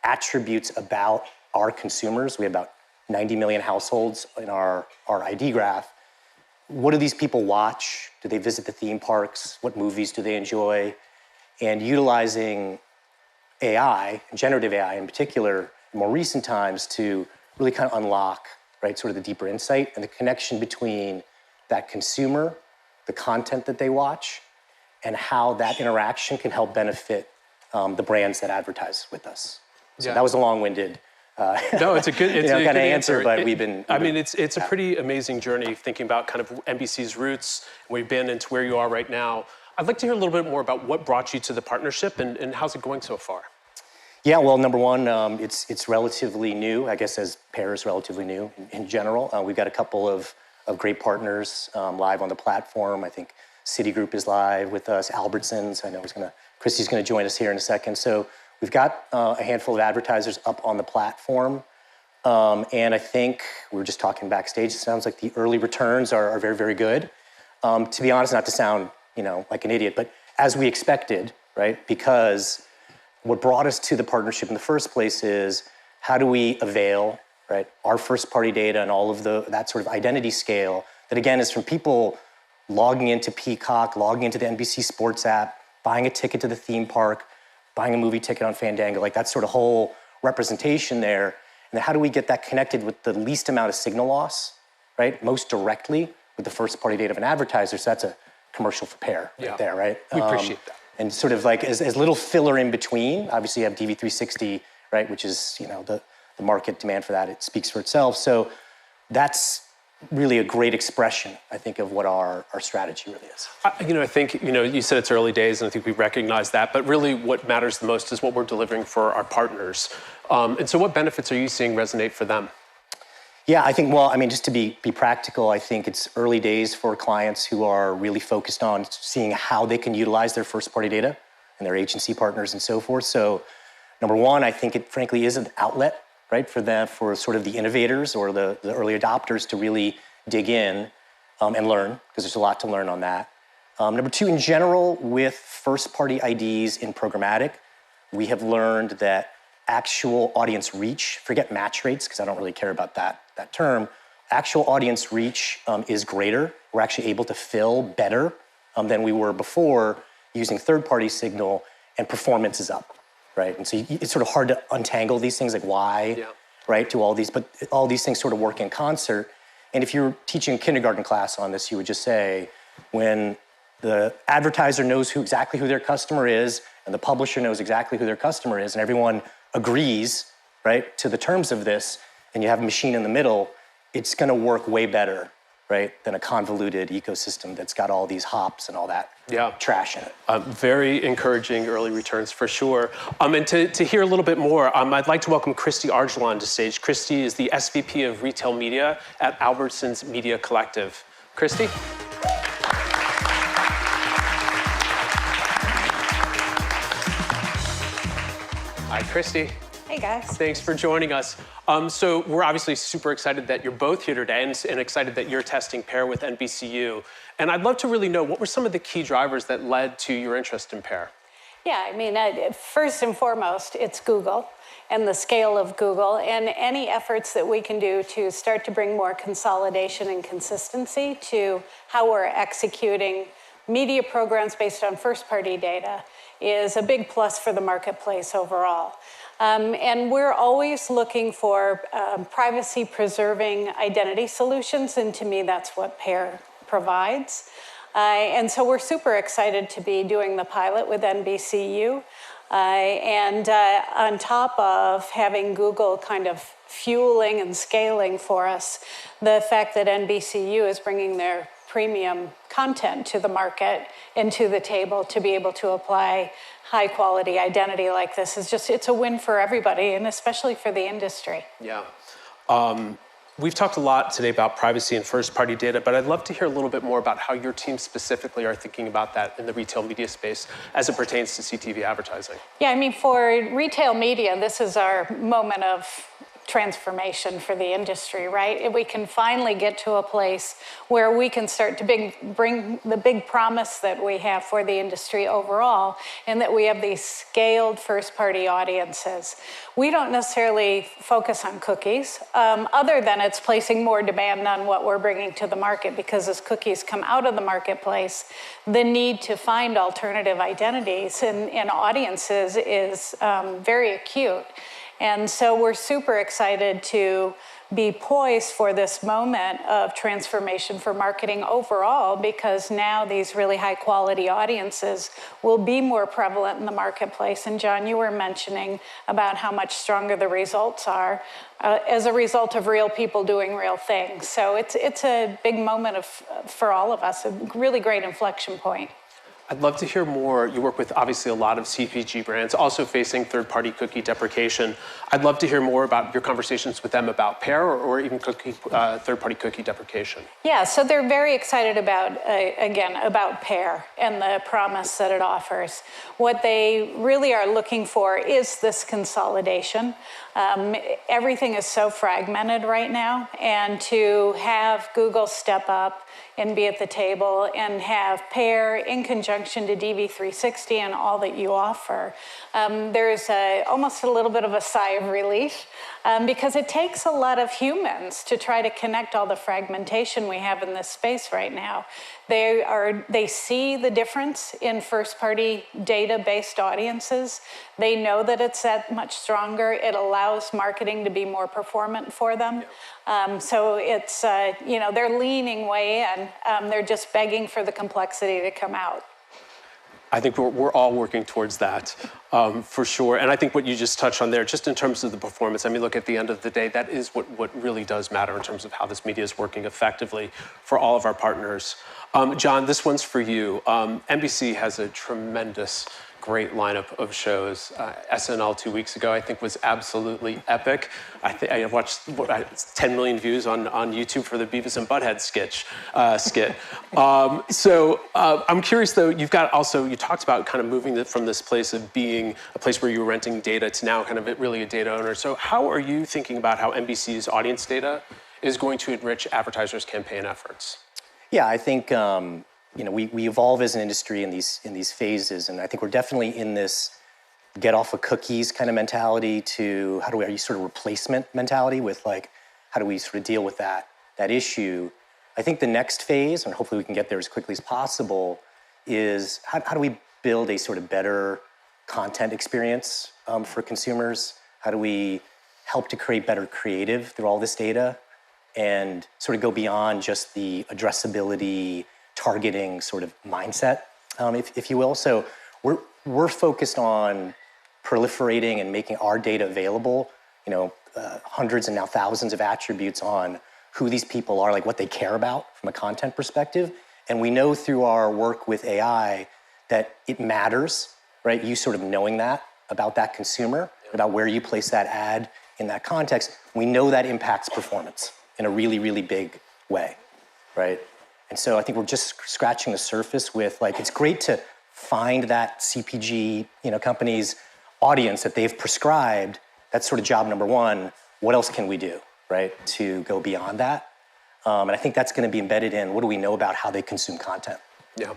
attributes about our consumers. We have about 90 million households in our ID graph. What do these people watch? Do they visit the theme parks? What movies do they enjoy? And utilizing AI, generative AI in particular, in more recent times to really kind of unlock, right, sort of the deeper insight and the connection between that consumer, the content that they watch, and how that interaction can help benefit the brands that advertise with us. So that was a long-winded no, it's a good, it's a kind good of answer, but we've been. I mean, it's a pretty amazing journey thinking about kind of NBC's roots, where you've been, and to where you are right now. I'd like to hear a little bit more about what brought you to the partnership and how's it going so far? Yeah, well, number one, it's relatively new. I guess as PAIR is relatively new in general. We've got a couple of great partners live on the platform. I think Citigroup is live with us. Albertsons, I know Christy's going to join us here in a second. So we've got a handful of advertisers up on the platform. And I think we were just talking backstage. It sounds like the early returns are very, very good. To be honest, not to sound like an idiot, but as we expected, right? Because what brought us to the partnership in the first place is how do we avail, right, our first-party data and all of that sort of identity scale that, again, is from people logging into Peacock, logging into the NBC Sports app, buying a ticket to the theme park, buying a movie ticket on Fandango, like that sort of whole representation there. And then how do we get that connected with the least amount of signal loss, right? Most directly with the first-party data of an advertiser. So that's a commercial for PAIR right there, right? We appreciate that. And sort of like as little filler in between. Obviously, you have DV360, right, which is the market demand for that. It speaks for itself. So that's really a great expression, I think, of what our strategy really is. I think, you said it's early days, and I think we recognize that, but really what matters the most is what we're delivering for our partners. And so what benefits are you seeing resonate for them? Yeah, I think, well, I mean, just to be practical, I think it's early days for clients who are really focused on seeing how they can utilize their first-party data and their agency partners and so forth. So, number one, I think it frankly is an outlet, right, for sort of the innovators or the early adopters to really dig in and learn, because there's a lot to learn on that. Number two, in general, with first-party IDs in programmatic, we have learned that actual audience reach, forget match rates, because I don't really care about that term, actual audience reach is greater. We're actually able to fill better than we were before using third-party signal, and performance is up, right? And so it's sort of hard to untangle these things, like why, right, to all these, but all these things sort of work in concert. And if you're teaching a kindergarten class on this, you would just say, when the advertiser knows exactly who their customer is, and the publisher knows exactly who their customer is, and everyone agrees, right, to the terms of this, and you have a machine in the middle, it's going to work way better, right, than a convoluted ecosystem that's got all these hops and all that trash in it. Very encouraging early returns for sure. And to hear a little bit more, I'd like to welcome Christy Argelon to stage. Christy is the SVP of Retail Media at Albertsons Media Collective. Christy? Hi, Christy. Hey, guys. Thanks for joining us. So we're obviously super excited that you're both here today and excited that you're testing Pair with NBCU. And I'd love to really know, what were some of the key drivers that led to your interest in Pair? Yeah, I mean, first and foremost, it's Google and the scale of Google, and any efforts that we can do to start to bring more consolidation and consistency to how we're executing media programs based on first-party data is a big plus for the marketplace overall. And we're always looking for privacy-preserving identity solutions, and to me, that's what Pair provides. And so we're super excited to be doing the pilot with NBCU. And on top of having Google kind of fueling and scaling for us, the fact that NBCU is bringing their premium content to the market and to the table to be able to apply high quality identity like this is just, it's a win for everybody, and especially for the industry. Yeah. We've talked a lot today about privacy and first-party data, but I'd love to hear a little bit more about how your team specifically are thinking about that in the retail media space as it pertains to CTV advertising. Yeah, I mean, for retail media, this is our moment of transformation for the industry, right? We can finally get to a place where we can start to bring the big promise that we have for the industry overall, and that we have these scaled first-party audiences. We don't necessarily focus on cookies, other than it's placing more demand on what we're bringing to the market, because as cookies come out of the marketplace, the need to find alternative identities and audiences is very acute. And so we're super excited to be poised for this moment of transformation for marketing overall, because now these really high quality audiences will be more prevalent in the marketplace. And John, you were mentioning about how much stronger the results are as a result of real people doing real things. So it's a big moment for all of us, a really great inflection point. I'd love to hear more. You work with obviously a lot of CPG brands, also facing third-party cookie deprecation. I'd love to hear more about your conversations with them about Pair or even third-party cookie deprecation. Yeah, so they're very excited about, again, about Pair and the promise that it offers. What they really are looking for is this consolidation. Everything is so fragmented right now, and to have Google step up and be at the table and have Pair in conjunction to DV360 and all that you offer, there's almost a little bit of a sigh of relief, because it takes a lot of humans to try to connect all the fragmentation we have in this space right now. They see the difference in first-party data-based audiences. They know that it's that much stronger. It allows marketing to be more performant for them. So it's, they're leaning way in. They're just begging for the complexity to come out. I think we're all working towards that, for sure. And I think what you just touched on there, just in terms of the performance, I mean, look, at the end of the day, that is what really does matter in terms of how this media is working effectively for all of our partners. John, this one's for you. NBC has a tremendous great lineup of shows. SNL 2 weeks ago, I think, was absolutely epic. I watched 10 million views on YouTube for the Beavis and Butthead skit. I'm curious, though, you talked about kind of moving from this place of being a place where you were renting data to now kind of really a data owner. So how are you thinking about how NBC's audience data is going to enrich advertisers' campaign efforts? Yeah, I think we evolve as an industry in these phases, and I think we're definitely in this get off of cookies kind of mentality to are you sort of replacement mentality with like how do we sort of deal with that issue. I think the next phase, and hopefully we can get there as quickly as possible, is how do we build a sort of better content experience for consumers? How do we help to create better creative through all this data and sort of go beyond just the addressability, targeting sort of mindset, if you will. So we're focused on proliferating and making our data available, hundreds and now thousands of attributes on who these people are, like what they care about from a content perspective. And we know through our work with AI that it matters, right? You sort of knowing that about that consumer, about where you place that ad in that context. We know that impacts performance in a really, really big way, right? And so I think we're just scratching the surface with it's great to find that CPG, company's audience that they've prescribed. That's sort of job number one. What else can we do, right, to go beyond that? And I think that's going to be embedded in what do we know about how they consume content. Yeah.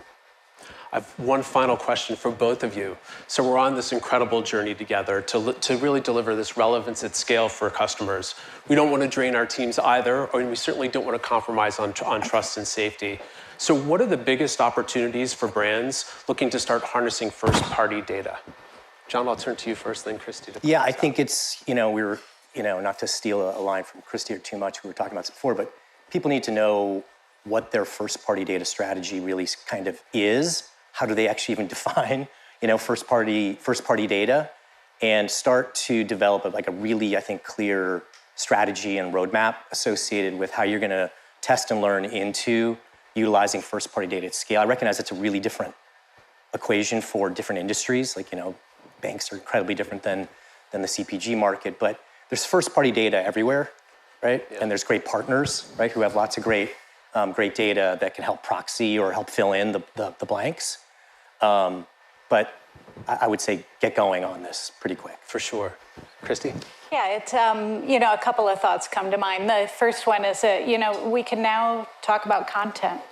I have one final question for both of you. So we're on this incredible journey together to really deliver this relevance at scale for customers. We don't want to drain our teams either, or we certainly don't want to compromise on trust and safety. So what are the biggest opportunities for brands looking to start harnessing first-party data? John, I'll turn to you first, then Christy. Yeah, I think it's, we were, not to steal a line from Christy or too much, we were talking about this before, but people need to know what their first-party data strategy really kind of is. How do they actually even define, first-party data, and start to develop a really, I think, clear strategy and roadmap associated with how you're going to test and learn into utilizing first-party data at scale. I recognize it's a really different equation for different industries. Banks are incredibly different than the CPG market, but there's first-party data everywhere, right? Yeah. And there's great partners, right, who have lots of great data that can help proxy or help fill in the blanks. But I would say get going on this pretty quick. For sure. Christy? Yeah, it's, a couple of thoughts come to mind. The first one is that, we can now talk about content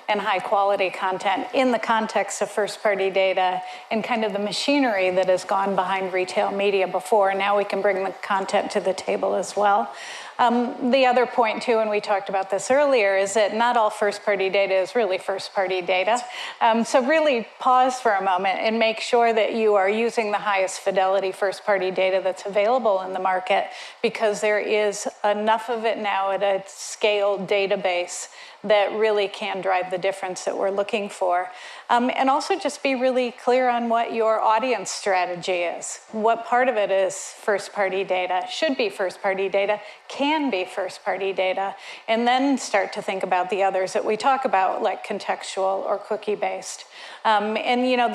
and high quality content in the context of first-party data and kind of the machinery that has gone behind retail media before. Now we can bring the content to the table as well. The other point, too, and we talked about this earlier, is that not all first-party data is really first-party data. So really pause for a moment and make sure that you are using the highest fidelity first-party data that's available in the market, because there is enough of it now at a scaled database that really can drive the difference that we're looking for. And also just be really clear on what your audience strategy is. What part of it is first-party data, should be first-party data, can be first-party data, and then start to think about the others that we talk about, like contextual or cookie-based.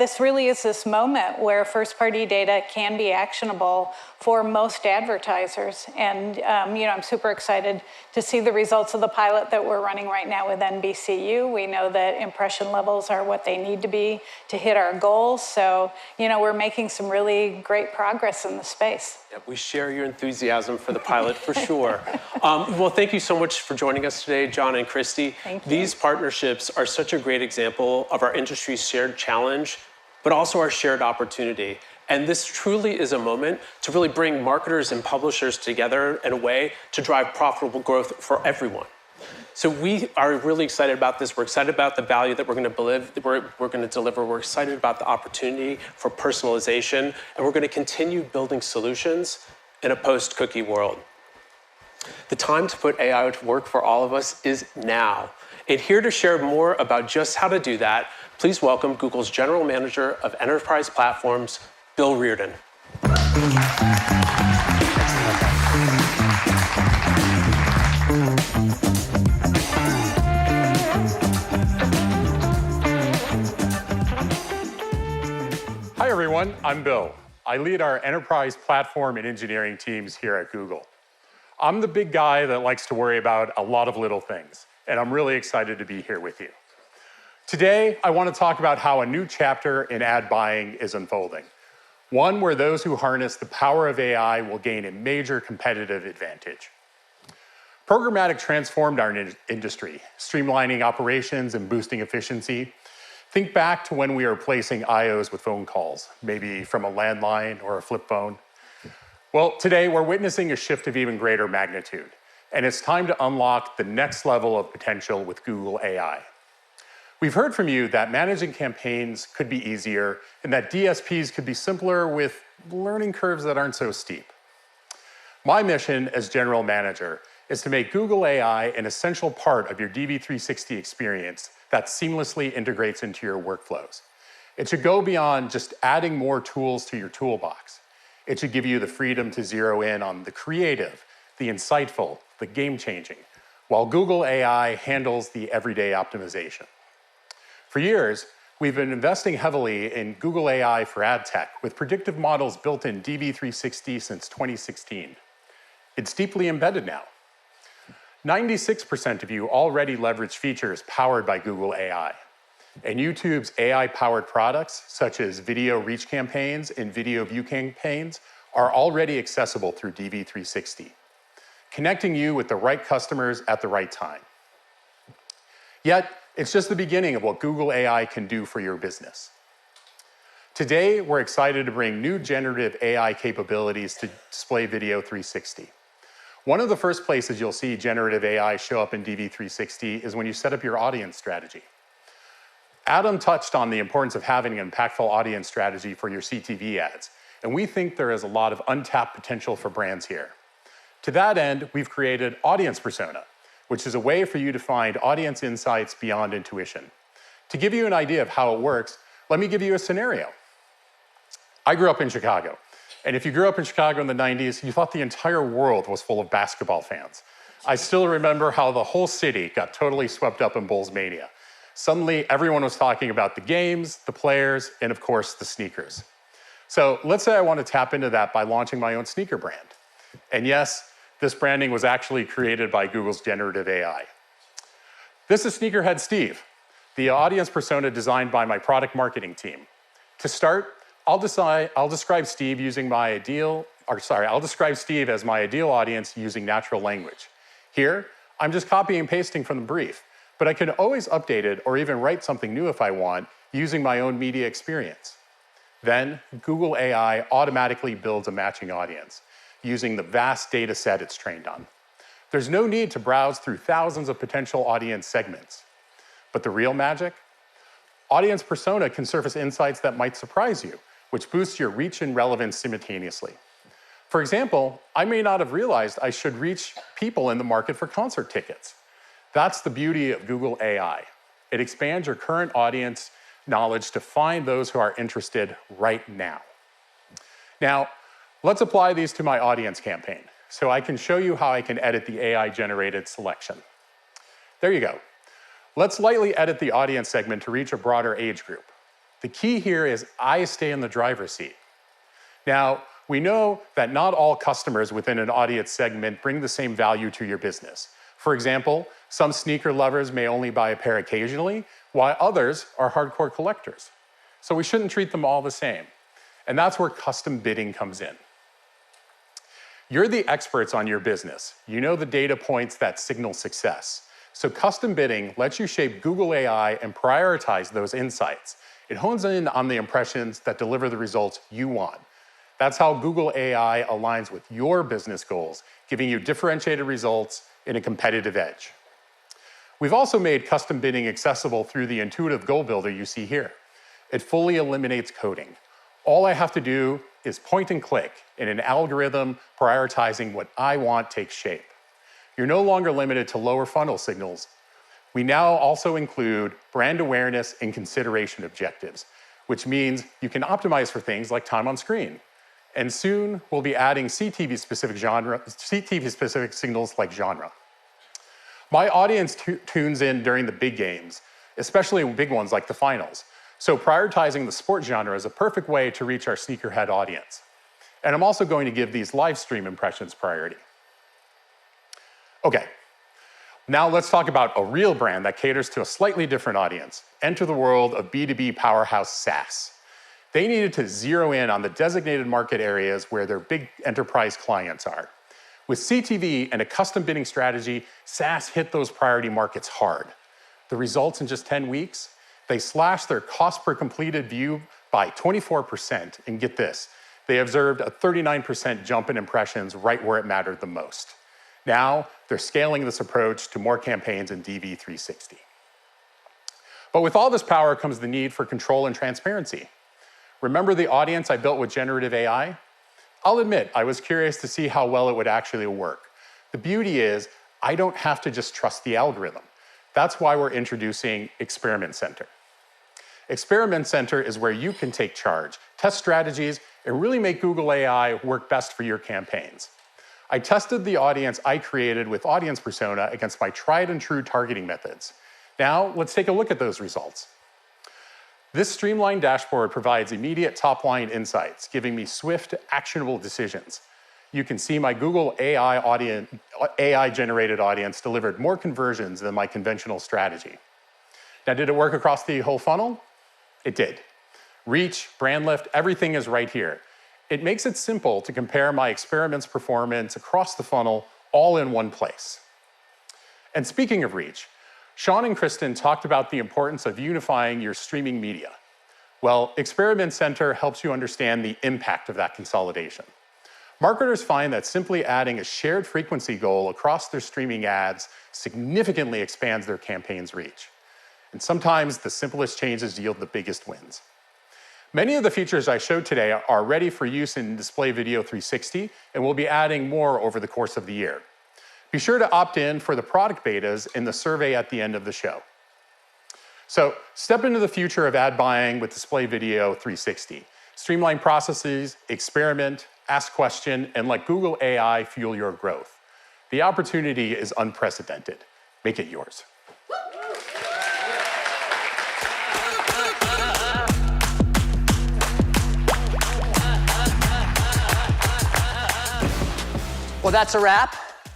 This really is this moment where first-party data can be actionable for most advertisers. And, I'm super excited to see the results of the pilot that we're running right now with NBCU. We know that impression levels are what they need to be to hit our goals. So, we're making some really great progress in the space. Yep, we share your enthusiasm for the pilot for sure. Well, thank you so much for joining us today, John and Christy. Thank you. These partnerships are such a great example of our industry's shared challenge, but also our shared opportunity. And this truly is a moment to really bring marketers and publishers together in a way to drive profitable growth for everyone. So we are really excited about this. We're excited about the value that we're going to deliver. We're excited about the opportunity for personalization, and we're going to continue building solutions in a post-cookie world. The time to put AI to work for all of us is now. And here to share more about just how to do that, please welcome Google's General Manager of Enterprise Platforms, Bill Reardon. Hi, everyone. everyone. I'm Bill. I lead our enterprise platform and engineering teams here at Google. I'm the big guy that likes to worry about a lot of little things, and I'm really excited to be here with you. Today, I want to talk about how a new chapter in ad buying is unfolding. One where those who harness the power of AI will gain a major competitive advantage. Programmatic transformed our industry, streamlining operations and boosting efficiency. Think back to when we were replacing IOs with phone calls, maybe from a landline or a flip phone. Well, today we're witnessing a shift of even greater magnitude, and it's time to unlock the next level of potential with Google AI. We've heard from you that managing campaigns could be easier and that DSPs could be simpler with learning curves that aren't so steep. My mission as general manager is to make Google AI an essential part of your DV360 experience that seamlessly integrates into your workflows. It should go beyond just adding more tools to your toolbox. It should give you the freedom to zero in on the creative, the insightful, the game-changing, while Google AI handles the everyday optimization. For years, we've been investing heavily in Google AI for ad tech with predictive models built in DV360 since 2016. It's deeply embedded now. 96% of you already leverage features powered by Google AI. And YouTube's AI-powered products, such as video reach campaigns and video view campaigns, are already accessible through DV360, connecting you with the right customers at the right time. Yet, it's just the beginning of what Google AI can do for your business. Today, we're excited to bring new generative AI capabilities to Display Video 360. One of the first places you'll see generative AI show up in DV360 is when you set up your audience strategy. Adam touched on the importance of having an impactful audience strategy for your CTV ads, and we think there is a lot of untapped potential for brands here. To that end, we've created Audience Persona, which is a way for you to find audience insights beyond intuition. To give you an idea of how it works, let me give you a scenario. I grew up in Chicago. And if you grew up in Chicago in the 90s, you thought the entire world was full of basketball fans. I still remember how the whole city got totally swept up in Bulls mania. Suddenly, everyone was talking about the games, the players, and of course, the sneakers. So let's say I want to tap into that by launching my own sneaker brand. And yes, this branding was actually created by Google's generative AI. This is Sneakerhead Steve, the audience persona designed by my product marketing team. To start, I'll describe Steve as my ideal audience using natural language. Here, I'm just copying and pasting from the brief, but I can always update it or even write something new if I want using my own media experience. Then, Google AI automatically builds a matching audience using the vast data set it's trained on. There's no need to browse through thousands of potential audience segments. But the real magic? Audience persona can surface insights that might surprise you, which boosts your reach and relevance simultaneously. For example, I may not have realized I should reach people in the market for concert tickets. That's the beauty of Google AI. It expands your current audience knowledge to find those who are interested right now. Now, let's apply these to my audience campaign so I can show you how I can edit the AI-generated selection. There you go. Let's lightly edit the audience segment to reach a broader age group. The key here is I stay in the driver's seat. Now, we know that not all customers within an audience segment bring the same value to your business. For example, some sneaker lovers may only buy a pair occasionally, while others are hardcore collectors. So we shouldn't treat them all the same. And that's where custom bidding comes in. You're the experts on your business. You know the data points that signal success. So custom bidding lets you shape Google AI and prioritize those insights. It hones in on the impressions that deliver the results you want. That's how Google AI aligns with your business goals, giving you differentiated results and a competitive edge. We've also made custom bidding accessible through the intuitive goal builder you see here. It fully eliminates coding. All I have to do is point and click, and an algorithm prioritizing what I want takes shape. You're no longer limited to lower funnel signals. We now also include brand awareness and consideration objectives, which means you can optimize for things like time on screen. And soon, we'll be adding CTV-specific signals like genre. My audience tunes in during the big games, especially big ones like the finals. So prioritizing the sport genre is a perfect way to reach our sneakerhead audience. And I'm also going to give these live stream impressions priority. Okay, now let's talk about a real brand that caters to a slightly different audience. Enter the world of B2B powerhouse SaaS. They needed to zero in on the designated market areas where their big enterprise clients are. With CTV and a custom bidding strategy, SaaS hit those priority markets hard. The results in just 10 weeks? They slashed their cost per completed view by 24%, and get this, they observed a 39% jump in impressions right where it mattered the most. Now, they're scaling this approach to more campaigns in DV360. But with all this power comes the need for control and transparency. Remember the audience I built with generative AI? I'll admit, I was curious to see how well it would actually work. The beauty is, I don't have to just trust the algorithm. That's why we're introducing Experiment Center. Experiment Center is where you can take charge, test strategies, and really make Google AI work best for your campaigns. I tested the audience I created with Audience Persona against my tried and true targeting methods. Now, let's take a look at those results. This streamlined dashboard provides immediate top-line insights, giving me swift, actionable decisions. You can see my Google AI-generated audience delivered more conversions than my conventional strategy. Now, did it work across the whole funnel? It did. Reach, brand lift, everything is right here. It makes it simple to compare my experiments' performance across the funnel all in one place. And speaking of reach, Sean and Kristen talked about the importance of unifying your streaming media. Well, Experiment Center helps you understand the impact of that consolidation. Marketers find that simply adding a shared frequency goal across their streaming ads significantly expands their campaign's reach. And sometimes the simplest changes yield the biggest wins. Many of the features I showed today are ready for use in Display Video 360, and we'll be adding more over the course of the year. Be sure to opt in for the product betas in the survey at the end of the show. So step into the future of ad buying with Display Video 360. Streamline processes, experiment, ask question, and let Google AI fuel your growth. The opportunity is unprecedented. Make it yours. Well, that's a wrap.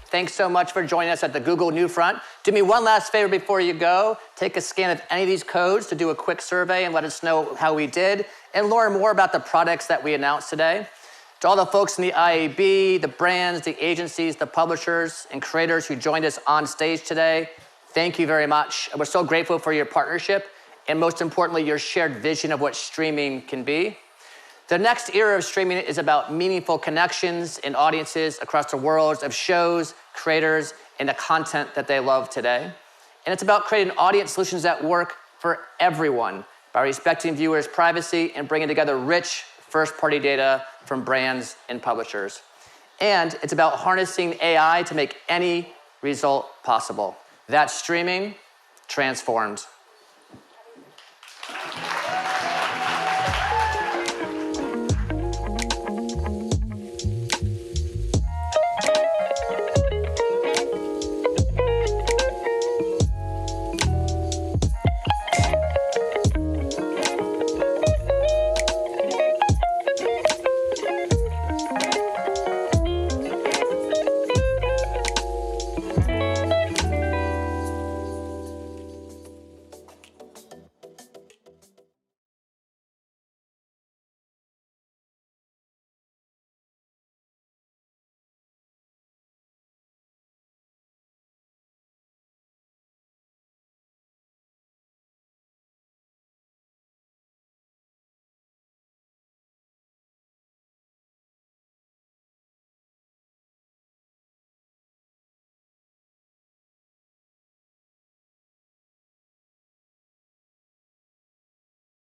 Thanks so much for joining us at the Google NewFront. Do me one last favor before you go. Take a scan of any of these codes to do a quick survey and let us know how we did, and learn more about the products that we announced today. To all the folks in the IAB, the brands, the agencies, the publishers, and creators who joined us on stage today, thank you very much. We're so grateful for your partnership, and most importantly, your shared vision of what streaming can be. The next era of streaming is about meaningful connections and audiences across the worlds of shows, creators, and the content that they love today. And it's about creating audience solutions that work for everyone by respecting viewers' privacy and bringing together rich first-party data from brands and publishers. And it's about harnessing AI to make any result possible. That's streaming transformed.